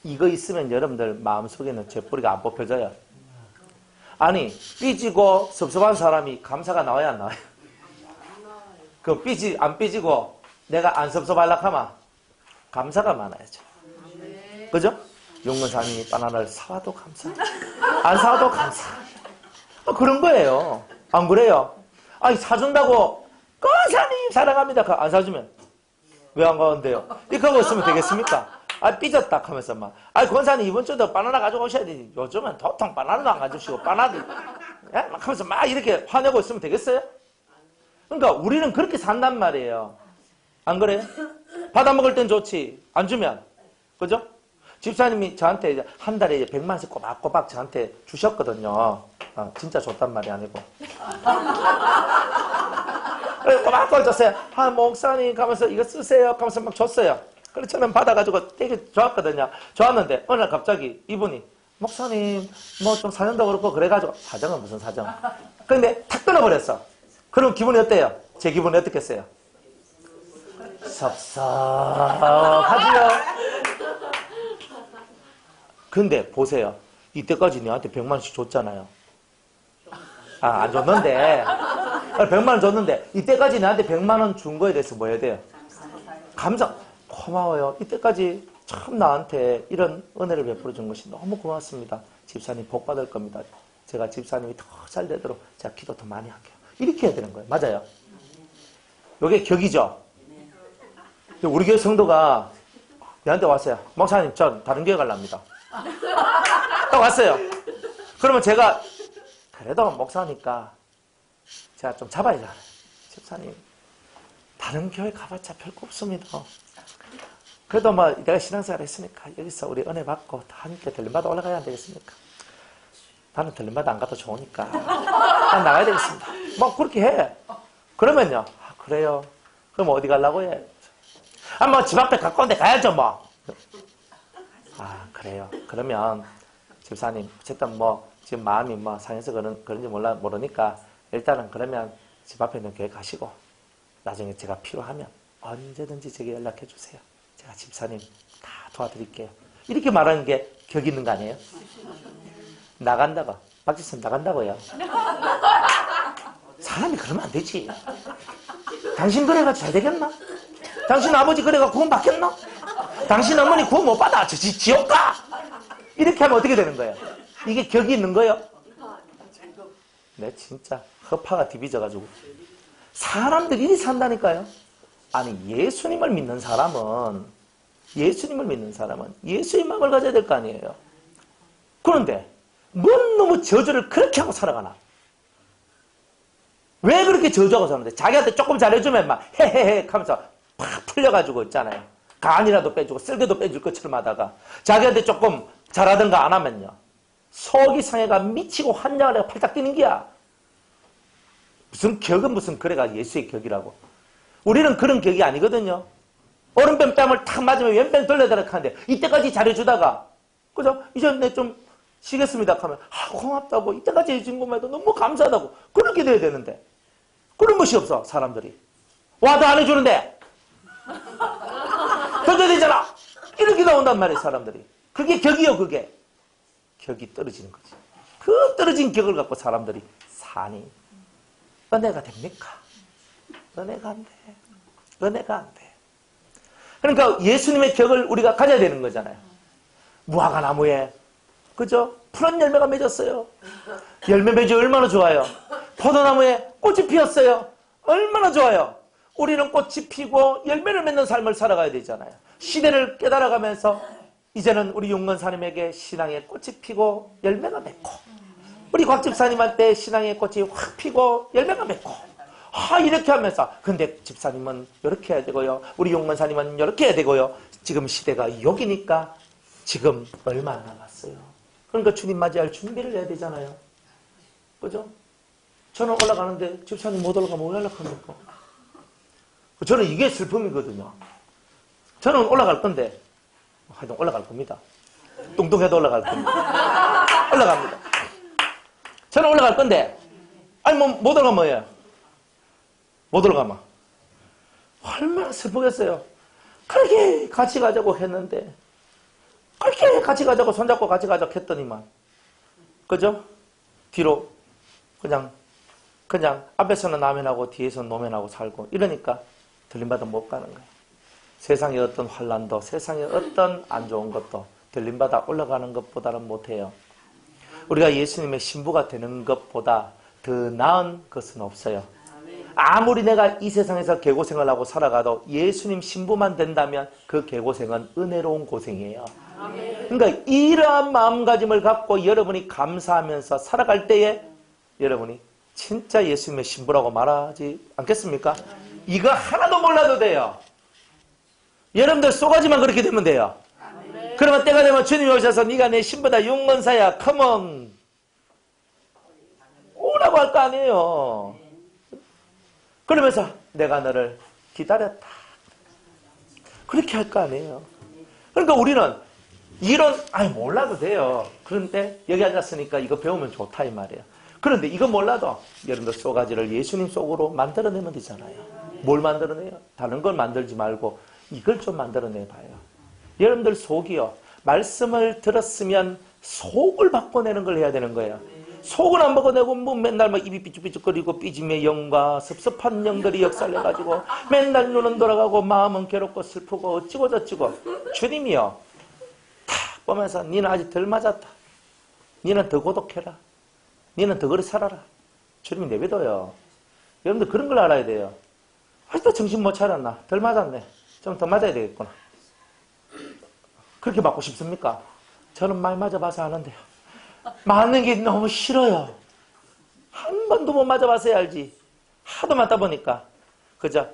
이거 있으면 여러분들 마음속에는 죄뿌리가 안 뽑혀져요. 아니 삐지고 섭섭한 사람이 감사가 나와야 안 나와요? 그럼 안 삐지고 내가 안 섭섭하려고 하면 감사가 많아야죠. 그죠? 용문사님이 바나나를 사와도 감사, 안 사와도 감사. 그런 거예요. 안 그래요? 아니 사준다고 권사님 사랑합니다. 안 사주면 왜 안 가는데요? 이렇게 하고 있으면 되겠습니까? 삐졌다 하면서 막 권사님 이번 주도 바나나 가져오셔야 되지. 요즘은 도통 바나나도 안 가져오시고 바나나 막 하면서 막 이렇게 화내고 있으면 되겠어요? 그러니까 우리는 그렇게 산단 말이에요. 안 그래요? 받아먹을 땐 좋지. 안 주면 그죠? 집사님이 저한테 이제 한 달에 이제 100만원씩 꼬박꼬박 저한테 주셨거든요. 진짜 줬단 말이 아니고. 꼬박꼬박 줬어요. 목사님 가면서 이거 쓰세요. 하면서 막 줬어요. 그래서 저는 받아가지고 되게 좋았거든요. 좋았는데 어느 날 갑자기 이분이 목사님 뭐 좀 사정도 그렇고 그래가지고 사정은 무슨 사정. 근데 탁 끊어버렸어. 그럼 기분이 어때요? 제 기분이 어떻겠어요? 섭섭하지요. 근데 보세요. 이때까지 너한테 100만원씩 줬잖아요. 안 줬는데 100만원 줬는데 이때까지 나한테 100만원 준 거에 대해서 뭐 해야 돼요? 감사. 고마워요. 이때까지 참 나한테 이런 은혜를 베풀어 준 것이 너무 고맙습니다. 집사님 복 받을 겁니다. 제가 집사님이 더 잘 되도록 제가 기도 더 많이 할게요. 이렇게 해야 되는 거예요. 맞아요. 이게 격이죠. 우리 교회 성도가 내한테 왔어요. 목사님 전 다른 교회 가려합니다. 딱 왔어요. 그러면 제가 그래도 목사니까 제가 좀 잡아야죠. 집사님 다른 교회 가봤자 별거 없습니다. 그래도 뭐 내가 신앙생활 했으니까 여기서 우리 은혜 받고 다 함께 들림마다 올라가야 안 되겠습니까? 나는 들림마다 안 가도 좋으니까 난 나가야 되겠습니다. 뭐 그렇게 해. 그러면요. 그래요. 그럼 어디 가려고 해? 뭐 집 앞에 가까운 데 가야죠 뭐. 그래요. 그러면 집사님 어쨌든 뭐 지금 마음이 뭐 상해서 그런지 모르니까 일단은 그러면 집 앞에 있는 교회 가시고 나중에 제가 필요하면 언제든지 제게 연락해 주세요. 제가 집사님 다 도와드릴게요. 이렇게 말하는 게 격 있는 거 아니에요? 나간다고. 박 집사님 나간다고요. 사람이 그러면 안 되지. 당신 그래가 잘 되겠나? 당신 아버지 그래가 구원 받겠나? 당신 어머니 구원 못 받아. 지옥 가! 이렇게 하면 어떻게 되는 거예요? 이게 격이 있는 거예요? 네, 진짜 허파가 디비져가지고. 사람들이 이리 산다니까요. 아니 예수님을 믿는 사람은 예수의 마음을 가져야 될 거 아니에요. 그런데 뭔 너무 저주를 그렇게 하고 살아가나? 왜 그렇게 저주하고 사는데? 자기한테 조금 잘해주면 막 헤헤헤 하면서 팍 풀려가지고 있잖아요. 간이라도 빼주고 쓸개도 빼줄 것처럼 하다가 자기한테 조금 잘하든가 안 하면요. 속이 상해가 미치고 환장을 해가 팔딱 뛰는 게야. 무슨 격은 무슨 그래가 예수의 격이라고. 우리는 그런 격이 아니거든요. 오른편 뺨을 탁 맞으면 왼편 돌려달라 하는데 이때까지 잘해주다가 그죠? 이제 내 좀 쉬겠습니다 하면 고맙다고 이때까지 해준 것만 해도 너무 감사하다고 그렇게 돼야 되는데 그런 것이 없어 사람들이. 와도 안 해주는데 던져야 되잖아 이렇게 나온단 말이에요 사람들이. 그게 격이요. 그게 격이 떨어지는 거지. 그 떨어진 격을 갖고 사람들이 사니 은혜가 됩니까? 은혜가 안 돼. 은혜가 안 돼. 그러니까 예수님의 격을 우리가 가져야 되는 거잖아요. 무화과 나무에 그죠? 푸른 열매가 맺었어요. 열매 맺어 얼마나 좋아요. 포도나무에 꽃이 피었어요. 얼마나 좋아요. 우리는 꽃이 피고 열매를 맺는 삶을 살아가야 되잖아요. 시대를 깨달아가면서 이제는 우리 용건사님에게 신앙의 꽃이 피고 열매가 맺고 우리 곽집사님한테 신앙의 꽃이 확 피고 열매가 맺고 이렇게 하면서 근데 집사님은 이렇게 해야 되고요. 우리 용건사님은 이렇게 해야 되고요. 지금 시대가 여기니까 지금 얼마 안 남았어요. 그러니까 주님 맞이할 준비를 해야 되잖아요. 그죠? 저는 올라가는데 집사님 못 올라가면 왜 연락합니까? 저는 이게 슬픔이거든요. 저는 올라갈 건데 하여튼 올라갈 겁니다. 뚱뚱해도 올라갈 겁니다. 올라갑니다. 저는 올라갈 건데 아니 뭐 못 올라가면 뭐예요? 못 올라가면 얼마나 슬프겠어요. 그렇게 같이 가자고 했는데 그렇게 같이 가자고 손잡고 같이 가자고 했더니만 그죠? 뒤로 그냥 앞에서는 라면하고 뒤에서는 노면하고 살고 이러니까 들림받아 못 가는 거예요. 세상의 어떤 환난도 세상의 어떤 안 좋은 것도 들림받아 올라가는 것보다는 못해요. 우리가 예수님의 신부가 되는 것보다 더 나은 것은 없어요. 아무리 내가 이 세상에서 개고생을 하고 살아가도 예수님 신부만 된다면 그 개고생은 은혜로운 고생이에요. 그러니까 이러한 마음가짐을 갖고 여러분이 감사하면서 살아갈 때에 여러분이 진짜 예수님의 신부라고 말하지 않겠습니까? 이거 하나도 몰라도 돼요. 여러분들 쏘가지만 그렇게 되면 돼요. 그러면 때가 되면 주님이 오셔서 네가 내 신부다 용건사야 컴온 오라고 할 거 아니에요. 그러면서 내가 너를 기다렸다 그렇게 할 거 아니에요. 그러니까 우리는 이런 몰라도 돼요. 그런데 여기 앉았으니까 이거 배우면 좋다 이 말이에요. 그런데 이거 몰라도 여러분들 쏘가지를 예수님 속으로 만들어내면 되잖아요. 뭘 만들어내요? 다른 걸 만들지 말고 이걸 좀 만들어내봐요. 여러분들 속이요. 말씀을 들었으면 속을 바꿔내는 걸 해야 되는 거예요. 속은 안 바꿔내고 뭐 맨날 막 입이 삐죽삐죽거리고 삐짐의 영과 섭섭한 영들이 역살내가지고 맨날 눈은 돌아가고 마음은 괴롭고 슬프고 어찌고 저찌고 주님이요. 탁 보면서 니는 아직 덜 맞았다. 니는 더 고독해라. 니는 더 그리 살아라. 주님이 내비둬요. 여러분들 그런 걸 알아야 돼요. 아직도 정신 못 차렸나? 덜 맞았네. 좀 더 맞아야 되겠구나. 그렇게 맞고 싶습니까? 저는 많이 맞아봐서 아는데요. 맞는 게 너무 싫어요. 한 번도 못 맞아봐서야 알지. 하도 맞다 보니까 그저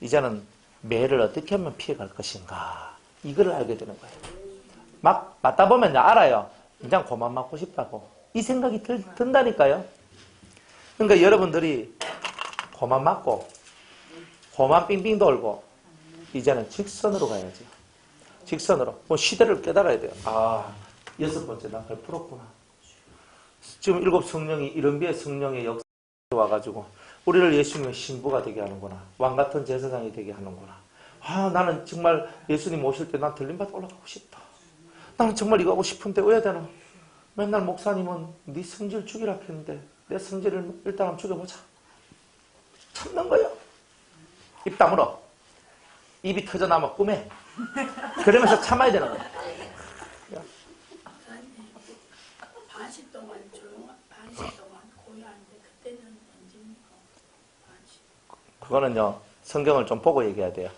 이제는 매를 어떻게 하면 피해갈 것인가 이걸 알게 되는 거예요. 막 맞다 보면 알아요. 그냥 그만 맞고 싶다고. 이 생각이 든다니까요. 그러니까 여러분들이 그만 맞고 그만 빙빙 돌고 이제는 직선으로 가야죠. 직선으로. 뭐 시대를 깨달아야 돼요. 여섯 번째 나 잘 풀었구나. 지금 일곱 성령이 이른비의 성령의 역사에 와가지고 우리를 예수님의 신부가 되게 하는구나. 왕같은 제사장이 되게 하는구나. 나는 정말 예수님 오실 때 난 들림받아 올라가고 싶다. 나는 정말 이거 하고 싶은데 왜 되나? 맨날 목사님은 네 성질 죽이라 했는데 내 성질을 일단 한번 죽여보자. 참는 거예요. 입 다물어. 입이 터져나면 꿈에. 그러면서 참아야 되는 거예요. 반시 동안 고요한데 그때는 언제입니까? 그거는요. 성경을 좀 보고 얘기해야 돼요.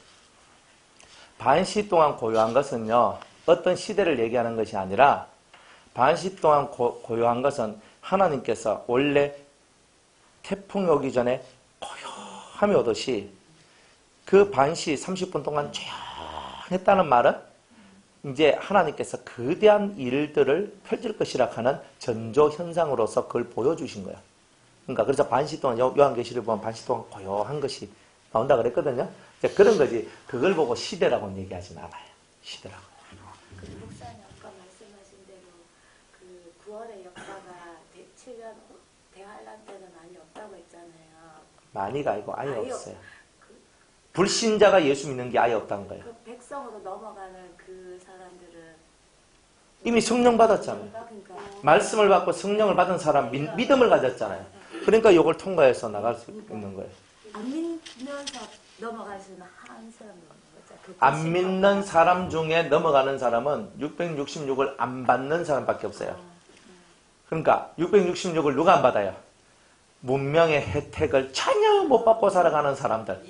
반시 동안 고요한 것은요. 어떤 시대를 얘기하는 것이 아니라 반시 동안 고요한 것은 하나님께서 원래 태풍이 오기 전에 고요함이 오듯이 그 반시 30분 동안 당했다는 말은 이제 하나님께서 거대한 일들을 펼칠 것이라 하는 전조 현상으로서 그걸 보여주신 거예요. 그러니까 그래서 반시 동안 요한계시를 보면 반시 동안 고요한 것이 나온다 그랬거든요. 이제 그런 거지. 그걸 보고 시대라고는 얘기하진 않아요. 시대라고. 그 목사님 아까 말씀하신 대로 그 구원의 역사가 대치변 대환란 때는 많이 없다고 했잖아요. 많이가 아니고 아예 아예 없어요. 불신자가 예수 믿는 게 아예 없다는 거예요. 그 백성으로 넘어가는 그 사람들은 이미 성령 받았잖아요. 그러니까 말씀을 받고 성령을 받은 사람 믿음을 가졌잖아요. 그러니까 이걸 통과해서 나갈 수 있는 거예요. 안 믿면서 넘어갈 수 있는 한 사람 거죠. 그 안 믿는 사람 중에 넘어가는 사람은 666을 안 받는 사람밖에 없어요. 그러니까 666을 누가 안 받아요? 문명의 혜택을 전혀 못 받고 살아가는 사람들,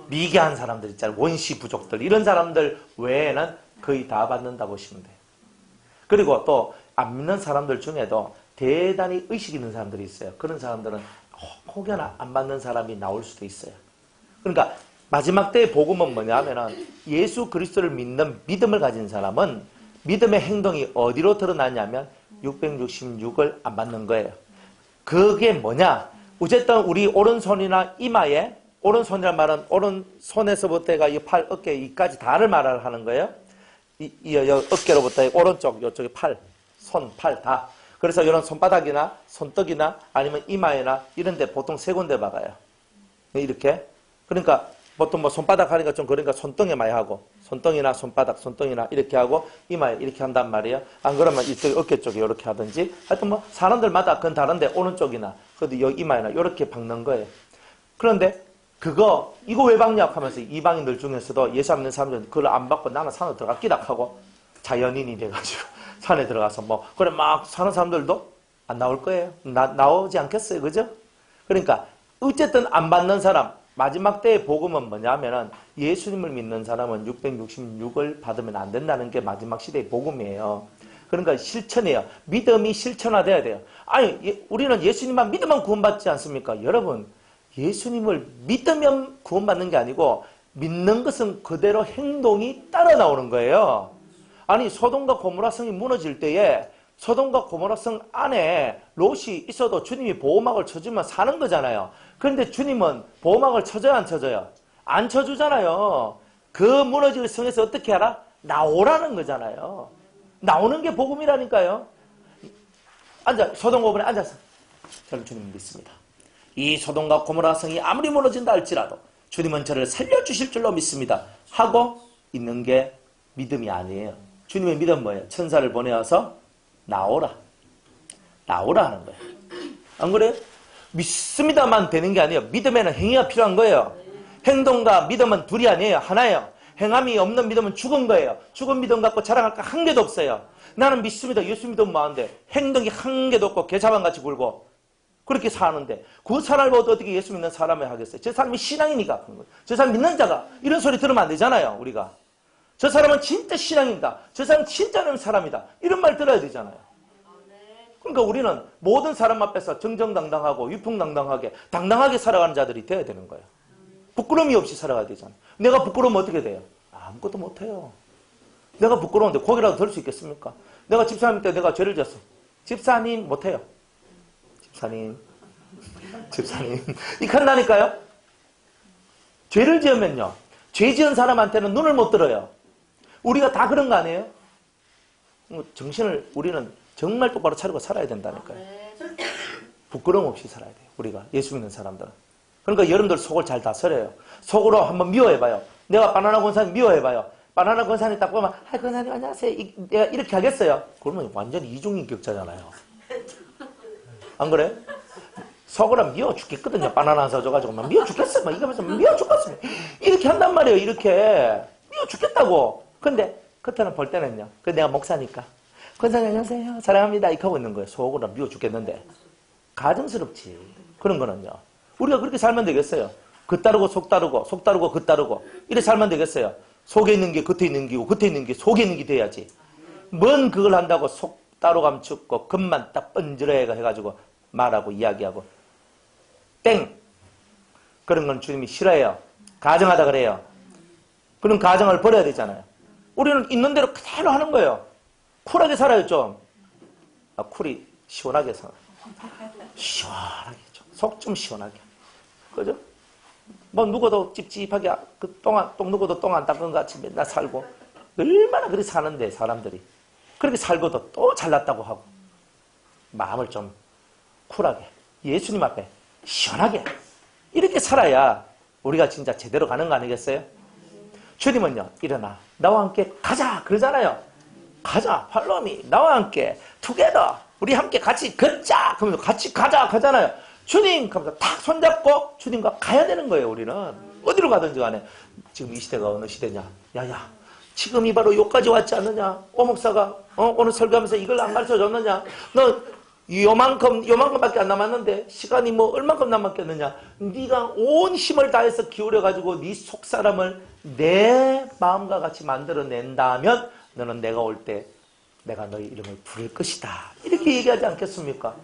미개한 사람들 있잖아요. 원시 부족들, 이런 사람들 외에는 거의 다 받는다 보시면 돼요. 그리고 또 안 믿는 사람들 중에도 대단히 의식 있는 사람들이 있어요. 그런 사람들은 혹여나 안 받는 사람이 나올 수도 있어요. 그러니까 마지막 때의 복음은 뭐냐면은 예수 그리스도를 믿는 믿음을 가진 사람은 믿음의 행동이 어디로 드러나냐면 666을 안 받는 거예요. 그게 뭐냐? 어쨌든 우리 오른손이나 이마에, 오른손이란 말은 오른손에서부터 이 팔, 어깨, 이까지 다를 말을 하는 거예요. 어깨로부터 오른쪽, 이쪽에 팔, 손, 팔 다. 그래서 이런 손바닥이나 손떡이나 아니면 이마에나 이런 데 보통 세 군데 박아요. 이렇게. 그러니까 보통 뭐 손바닥 하니까 좀 그러니까 손등에 많이 하고, 손등이나 손바닥, 손등이나 이렇게 하고 이마에 이렇게 한단 말이에요. 안 그러면 이쪽 어깨 쪽에 이렇게 하든지, 하여튼 뭐 사람들마다 그건 다른데 오른쪽이나 그래도 여기 이마에나 이렇게 박는 거예요. 그런데 이거 왜 박냐 하면서 이방인들 중에서도 예수 안 믿는 사람들은 그걸 안 받고 나는 산으로 들어가 끼닥하고 자연인이 돼가지고 산에 들어가서 그래 막 사는 사람들도 안 나올 거예요. 나오지 않겠어요. 그죠? 그러니까 어쨌든 안 받는 사람, 마지막 때의 복음은 뭐냐면은 예수님을 믿는 사람은 666을 받으면 안 된다는 게 마지막 시대의 복음이에요. 그러니까 실천이에요. 믿음이 실천화돼야 돼요. 아니, 우리는 예수님만 믿으면 구원받지 않습니까? 여러분, 예수님을 믿으면 구원받는 게 아니고 믿는 것은 그대로 행동이 따라 나오는 거예요. 아니, 소돔과 고모라 성이 무너질 때에 소돔과 고모라 성 안에 롯이 있어도 주님이 보호막을 쳐주면 사는 거잖아요. 그런데 주님은 보호막을 쳐줘요, 안 쳐줘요? 안 쳐주잖아요. 그 무너질 성에서 어떻게 하라? 나오라는 거잖아요. 나오는 게 복음이라니까요. 소돔 고모라에 앉아서 저는 주님 믿습니다. 이 소돔과 고모라 성이 아무리 무너진다 할지라도 주님은 저를 살려주실 줄로 믿습니다. 하고 있는 게 믿음이 아니에요. 주님의 믿음은 뭐예요? 천사를 보내어서 나오라 하는 거예요. 안 그래요? 믿습니다만 되는 게 아니에요. 믿음에는 행위가 필요한 거예요. 행동과 믿음은 둘이 아니에요. 하나예요. 행함이 없는 믿음은 죽은 거예요. 죽은 믿음 갖고 자랑할 거 한 개도 없어요. 나는 믿습니다. 예수 믿으면 뭐하는데 행동이 한 개도 없고 개자반같이 굴고 그렇게 사는데 그 사람을 어떻게 예수 믿는 사람을 하겠어요? 저 사람이 신앙이니까 그런 거예요. 저 사람 믿는 자가 이런 소리 들으면 안 되잖아요. 우리가. 저 사람은 진짜 신앙입니다. 저 사람은 진짜는 사람이다. 이런 말 들어야 되잖아요. 그러니까 우리는 모든 사람 앞에서 정정당당하고 위풍당당하게 당당하게 살아가는 자들이 돼야 되는 거예요. 부끄러움이 없이 살아가야 되잖아요. 내가 부끄러우면 어떻게 돼요? 아무것도 못해요. 내가 부끄러운데 고기라도 들 수 있겠습니까? 내가 집사님 때 내가 죄를 졌어. 집사님 못해요. 집사님 이렇게 한다니까요. 죄를 지으면요, 죄 지은 사람한테는 눈을 못 들어요. 우리가 다 그런 거 아니에요? 정신을 우리는 정말 똑바로 차리고 살아야 된다니까요. 부끄러움 없이 살아야 돼요. 우리가 예수 믿는 사람들은. 그러니까 여러분들 속을 잘 다스려요. 속으로 한번 미워해봐요. 내가 바나나 권사님 미워해봐요. 바나나 권사님 딱 보면 권사님 안녕하세요. 내가 이렇게 하겠어요? 그러면 완전히 이중인격자잖아요. 안 그래? 속으로 미워 죽겠거든요. 바나나 한 사줘가지고 막 미워 죽겠어. 막 이러면서 미워 죽겠어. 이렇게 한단 말이에요. 이렇게 미워 죽겠다고. 근데 겉에는 볼 때는요. 그 내가 목사니까 권사님 안녕하세요. 사랑합니다. 이렇게 하고 있는 거예요. 속으로 미워 죽겠는데 가증스럽지. 그런 거는요. 우리가 그렇게 살면 되겠어요. 겉 따르고 속 따르고 속 따르고 겉 따르고 이렇게 살면 되겠어요. 속에 있는 게 겉에 있는 게고 겉에 있는 게 속에 있는 게 돼야지. 뭔 그걸 한다고 속 따로 감추고 겉만 딱 번지르해 해가지고 말하고 이야기하고 땡! 그런 건 주님이 싫어해요. 가정하다 그래요. 그런 가정을 버려야 되잖아요. 우리는 있는 대로 그대로 하는 거예요. 쿨하게 살아요, 좀. 쿨이 시원하게 살아요. 시원하게 좀. 속 좀 시원하게. 그죠? 뭐 누구도 찝찝하게 똥 누구도 똥 안 닦은 것 같이 맨날 살고 얼마나 그렇게 사는데 사람들이 그렇게 살고도 또 잘났다고 하고 마음을 좀 쿨하게 예수님 앞에 시원하게 이렇게 살아야 우리가 진짜 제대로 가는 거 아니겠어요? 주님은요, 일어나 나와 함께 가자 그러잖아요. 가자, follow me, 나와 함께 together, 우리 함께 같이 걷자 그러면서 같이 가자 가잖아요. 주님 하면서 탁 손잡고 주님과 가야 되는 거예요. 우리는 어디로 가든지 간에. 지금 이 시대가 어느 시대냐. 야야, 지금이 바로 요까지 왔지 않느냐. 오목사가 오늘 설교하면서 이걸 안 가르쳐줬느냐. 너 요만큼밖에 안 남았는데 시간이 뭐 얼만큼 남았겠느냐. 네가 온 힘을 다해서 기울여가지고 네 속사람을 내 마음과 같이 만들어낸다면 너는 내가 올 때 내가 너희 이름을 부를 것이다. 이렇게 얘기하지 않겠습니까?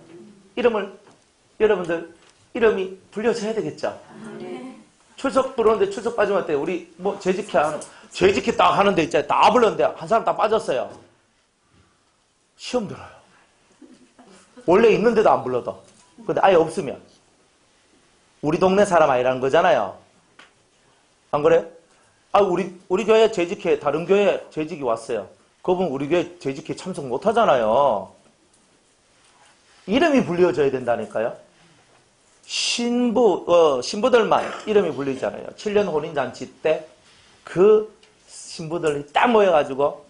여러분들 이름이 불려져야 되겠죠. 출석 부르는데 출석 빠지면 어때요? 우리 뭐 재직회 딱 하는데 있잖아요. 다 불렀는데 한 사람 다 빠졌어요. 시험 들어요. 원래 있는데도 안 불러도. 근데 아예 없으면 우리 동네 사람 아니라는 거잖아요. 안 그래요? 우리 교회 재직회 다른 교회 재직이 왔어요. 그분 우리 교회 재직회 참석 못 하잖아요. 이름이 불려져야 된다니까요. 신부들만 이름이 불리잖아요. 7년 혼인잔치 때 그 신부들이 딱 모여가지고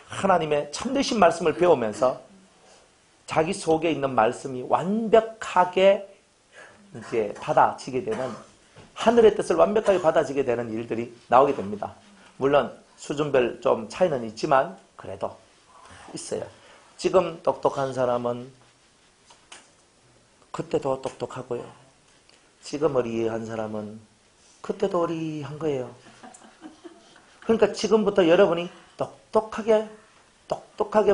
하나님의 참되신 말씀을 배우면서 자기 속에 있는 말씀이 완벽하게 이제 받아지게 되는, 하늘의 뜻을 완벽하게 받아지게 되는 일들이 나오게 됩니다. 물론 수준별 좀 차이는 있지만 그래도 있어요. 지금 똑똑한 사람은 그때도 똑똑하고요. 지금 어리한 사람은 그때도 어리한 거예요. 그러니까 지금부터 여러분이 똑똑하게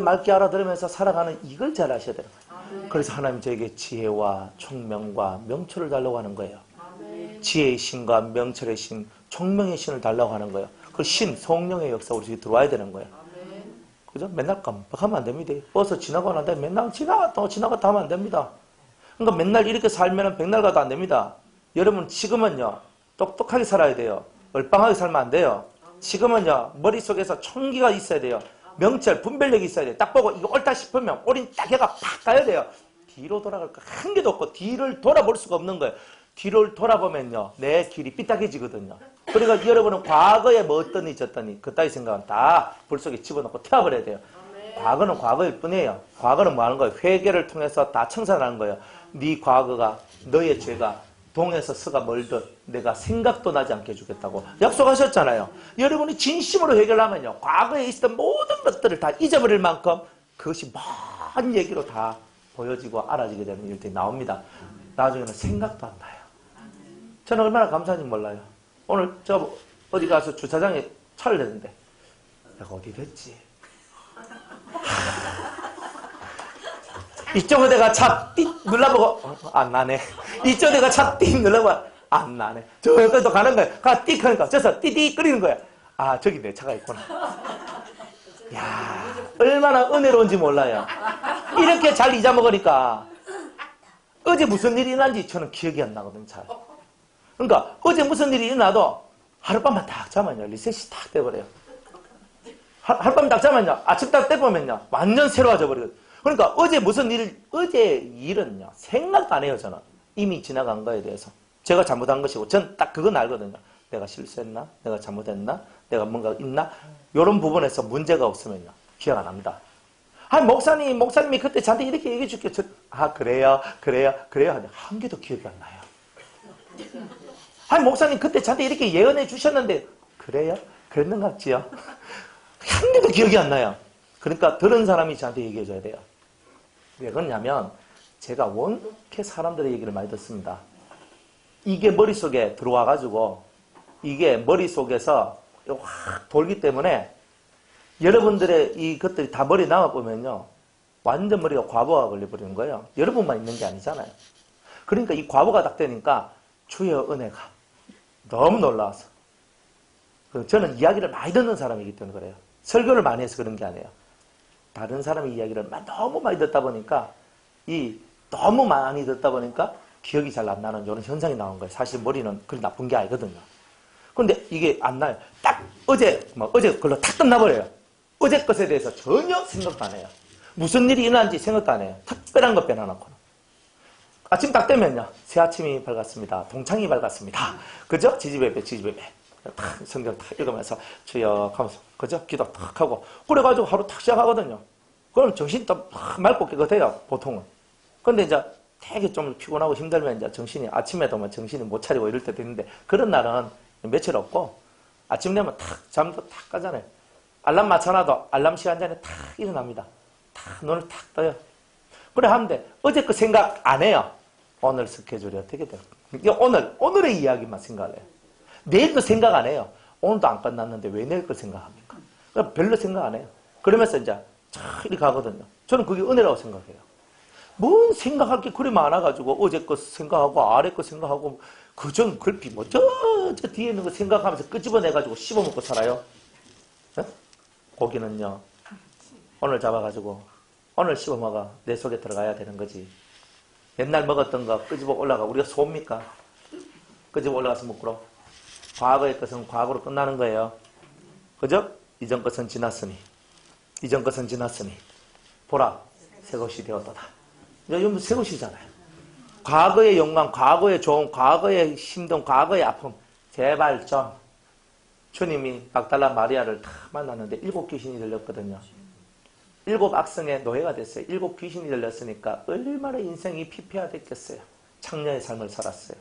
맑게 알아들으면서 살아가는 이걸 잘 아셔야 돼요. 그래서 하나님 저에게 지혜와 총명과 명철을 달라고 하는 거예요. 지혜의 신과 명철의 신, 총명의 신을 달라고 하는 거예요. 그 신, 성령의 역사 우리 집에 들어와야 되는 거예요. 그죠? 맨날 깜빡하면 안 됩니다. 버스 지나고 나는데 맨날 지나갔다 하면 안 됩니다. 그러니까 맨날 이렇게 살면 백날 가도 안 됩니다. 여러분 지금은요, 똑똑하게 살아야 돼요. 얼빵하게 살면 안 돼요. 지금은요, 머릿속에서 총기가 있어야 돼요. 명철, 분별력이 있어야 돼요. 딱 보고 이거 옳다 싶으면 올인 딱 해가 팍 가야 돼요. 뒤로 돌아갈 거 한 개도 없고 뒤를 돌아볼 수가 없는 거예요. 뒤를 돌아보면요, 내 길이 삐딱해지거든요. 그러니까 여러분은 과거에 뭐 어떠니 저떠니 그따위 생각은 다 불 속에 집어넣고 태워버려야 돼요. 과거는 과거일 뿐이에요. 과거는 뭐 하는 거예요? 회개를 통해서 다 청산하는 거예요. 네 과거가, 너의 죄가 동에서 서가 멀듯 내가 생각도 나지 않게 해주겠다고 약속하셨잖아요. 여러분이 진심으로 해결하면요, 과거에 있었던 모든 것들을 다 잊어버릴 만큼 그것이 먼 얘기로 다 보여지고 알아지게 되는 일들이 나옵니다. 나중에는 생각도 안 나요. 저는 얼마나 감사한지 몰라요. 오늘 저 어디 가서 주차장에 차를 냈는데 내가 어디 됐지? 이쪽에 내가 차 띠 눌러보고 안 나네. 이쪽에 내가 차 띠 눌러보고 안 나네. 저 여기도 가는 거야. 가 띠 하니까 저서 띠띠 끓이는 거야. 아, 저기 내 차가 있구나. 야, 얼마나 은혜로운지 몰라요. 이렇게 잘 잊어먹으니까 어제 무슨 일이 일어난지 저는 기억이 안 나거든요. 잘. 그러니까 어제 무슨 일이 일어나도 하룻밤만 딱 자면요, 리셋이 딱 돼버려요. 하룻밤 딱 자면요, 아침 딱 떼보면요, 완전 새로워져 버리거든요. 그러니까 어제 일은요, 생각도 안 해요, 저는. 이미 지나간 거에 대해서. 제가 잘못한 것이고, 전 딱 그건 알거든요. 내가 실수했나? 내가 잘못했나? 내가 뭔가 있나? 이런 부분에서 문제가 없으면요, 기억 안 합니다. 목사님이 그때 저한테 이렇게 얘기해 줄게요. 그래요. 하는데 한 개도 기억이 안 나요. 목사님 그때 저한테 이렇게 예언해 주셨는데, 그래요? 그랬는 것 같지요? 한 개도 기억이 안 나요. 그러니까 들은 사람이 저한테 얘기해 줘야 돼요. 왜 그러냐면 제가 원체 사람들의 얘기를 많이 듣습니다. 이게 머릿속에 들어와가지고 이게 머릿속에서 확 돌기 때문에 여러분들의 이것들이 다 머리에 남아보면요, 완전 머리가 과부하가 걸려버리는 거예요. 여러분만 있는 게 아니잖아요. 그러니까 이 과부가 딱 되니까 주의 은혜가 너무 놀라워서, 저는 이야기를 많이 듣는 사람이기 때문에 그래요. 설교를 많이 해서 그런 게 아니에요. 다른 사람의 이야기를 너무 많이 듣다 보니까 너무 많이 듣다 보니까 기억이 잘 안 나는 이런 현상이 나온 거예요. 사실 머리는 그리 나쁜 게 아니거든요. 근데 이게 안 나요. 딱 어제 그걸로 탁 끝나버려요. 어제 것에 대해서 전혀 생각도 안 해요. 무슨 일이 일어난지 생각도 안 해요. 특별한 것 빼놔놓고는. 아침 딱 되면요. 새 아침이 밝았습니다. 동창이 밝았습니다. 그죠? 지지배배. 탁 성경 탁 읽으면서 주여 하면서 그죠? 기도 탁 하고 그래가지고 하루 탁 시작하거든요. 그럼 정신이 또 맑고 깨끗해요. 보통은. 근데 이제 되게 좀 피곤하고 힘들면 이제 정신이 아침에도 뭐 정신이 못 차리고 이럴 때도 있는데 그런 날은 며칠 없고 아침 되면 탁 잠도 탁 까잖아요. 알람 맞춰놔도 알람 시간 전에 탁 일어납니다. 탁 눈을 탁 떠요. 그래 하는데 어제 그 생각 안 해요. 오늘 스케줄이 어떻게 돼요? 오늘의 이야기만 생각을 해요. 내일도 생각 안 해요. 오늘도 안 끝났는데 왜 내일 걸 생각합니까? 별로 생각 안 해요. 그러면서 이제 이렇게 가거든요. 저는 그게 은혜라고 생각해요. 뭔 생각할 게 그리 많아가지고 어제 거 생각하고 아래 거 생각하고 그전 글피 저 뒤에 있는 거 생각하면서 끄집어내가지고 씹어먹고 살아요. 네? 고기는요. 오늘 잡아가지고 오늘 씹어먹어 내 속에 들어가야 되는 거지. 옛날 먹었던 거 끄집어 올라가 우리가 소입니까? 끄집어 올라가서 먹으러. 과거의 것은 과거로 끝나는 거예요. 그죠? 이전 것은 지났으니 보라 새 것이 되었도다. 요즘 새 것이잖아요. 과거의 영광, 과거의 좋은, 과거의 힘든, 과거의 아픔 제발 좀. 주님이 막달라 마리아를 다 만났는데 7 귀신이 들렸거든요. 7 악성의 노예가 됐어요. 7 귀신이 들렸으니까 얼마나 인생이 피폐하됐겠어요. 창녀의 삶을 살았어요.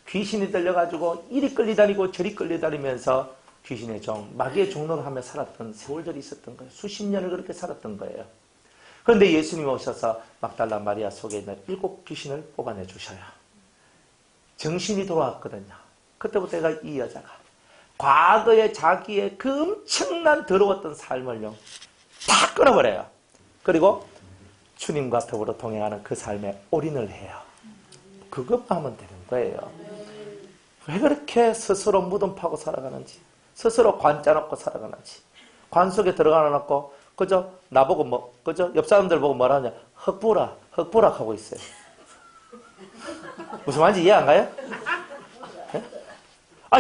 귀신이 들려가지고 이리 끌리다니고 저리 끌리다니면서 귀신의 종, 마귀의 종로를 하며 살았던 세월들이 있었던 거예요. 수십 년을 그렇게 살았던 거예요. 그런데 예수님이 오셔서 막달라 마리아 속에 있는 7 귀신을 뽑아내 주셔요. 정신이 돌아왔거든요. 그때부터 내가 이 여자가 과거에 자기의 그 엄청난 더러웠던 삶을요 다 끊어버려요. 그리고 주님과 더불어 동행하는 그 삶에 올인을 해요. 그것만 하면 되는 거예요. 왜 그렇게 스스로 무덤 파고 살아가는지, 스스로 관 짜놓고 살아가는지, 관 속에 들어가 놓고 그저 나보고 그저 옆 사람들 보고 뭐라 하냐, 흑부락 하고 있어요. 무슨 말인지 이해 안 가요? 네?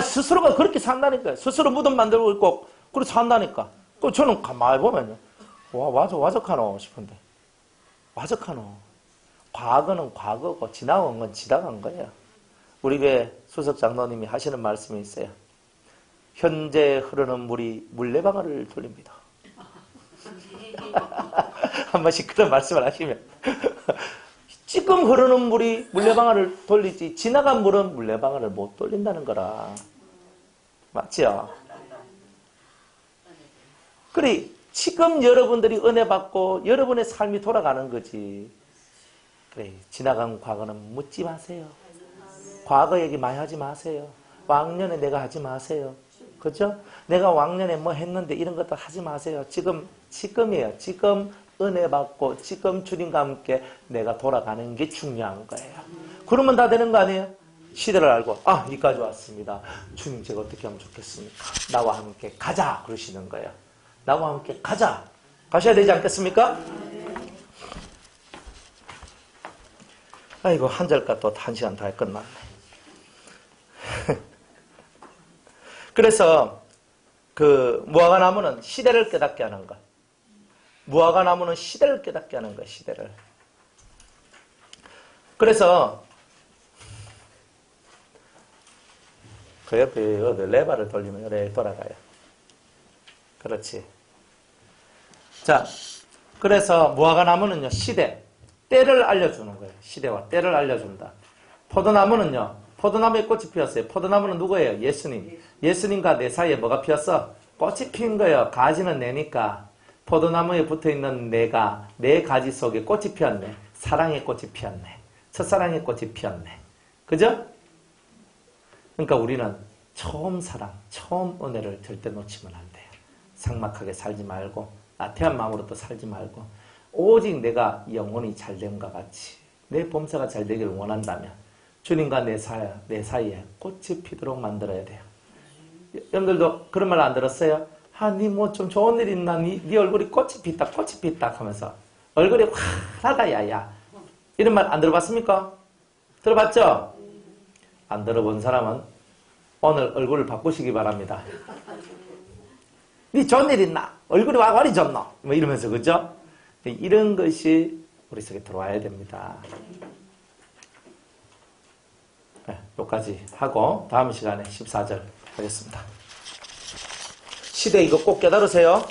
스스로가 그렇게 산다니까요. 스스로 무덤 만들고 있고 그렇게 산다니까. 그 저는 가만히 보면요, 와적하노 싶은데, 와적하노. 과거는 과거고 지나간 건 지나간 거예요. 우리 교회 수석 장로님이 하시는 말씀이 있어요. 현재 흐르는 물이 물레방아를 돌립니다. 한 번씩 그런 말씀을 하시면 지금 흐르는 물이 물레방아를 돌리지 지나간 물은 물레방아를 못 돌린다는 거라. 맞죠? 그래 지금 여러분들이 은혜 받고 여러분의 삶이 돌아가는 거지. 그래 지나간 과거는 묻지 마세요. 과거 얘기 많이 하지 마세요. 왕년에 내가 하지 마세요. 그죠? 내가 왕년에 뭐 했는데 이런 것도 하지 마세요. 지금이에요. 지금 은혜 받고 지금 주님과 함께 내가 돌아가는 게 중요한 거예요. 그러면 다 되는 거 아니에요? 시대를 알고 여기까지 왔습니다. 주님 제가 어떻게 하면 좋겠습니까? 나와 함께 가자 그러시는 거예요. 나와 함께 가자. 가셔야 되지 않겠습니까? 아이고 한 절까 또 1시간 다 끝났네. 그래서 그 무화과 나무는 시대를 깨닫게 하는 것. 무화과 나무는 시대를 깨닫게 하는 것. 시대를. 그래서 그 옆에 레바를 돌리면 이렇게 돌아가요. 그렇지. 자, 그래서 무화과 나무는요 시대, 때를 알려주는 거예요. 시대와 때를 알려준다. 포도나무는요. 포도나무에 꽃이 피었어요. 포도나무는 누구예요? 예수님. 예수님과 내 사이에 뭐가 피었어? 꽃이 핀 거예요. 가지는 내니까. 포도나무에 붙어있는 내가 내 가지 속에 꽃이 피었네. 사랑의 꽃이 피었네. 첫사랑의 꽃이 피었네. 그죠? 그러니까 우리는 처음 사랑, 처음 은혜를 절대 놓치면 안 돼요. 삭막하게 살지 말고 나태한 마음으로 또 살지 말고 오직 내가 영혼이 잘됨과 같이 내 범사가 잘 되기를 원한다면 주님과 내 사이에 꽃이 피도록 만들어야 돼요. 여러분들도 그런 말 안 들었어요? 니 뭐 좀 좋은 일 있나? 니 얼굴이 꽃이 피다 하면서 얼굴이 환하다 야야. 이런 말 안 들어봤습니까? 들어봤죠? 안 들어본 사람은 오늘 얼굴을 바꾸시기 바랍니다. 니 좋은 일 있나? 얼굴이 와리 좋노? 뭐 이러면서 그죠? 이런 것이 우리 속에 들어와야 됩니다. 네, 여기까지 하고 다음 시간에 14절 하겠습니다. 시대 이거 꼭 깨달으세요.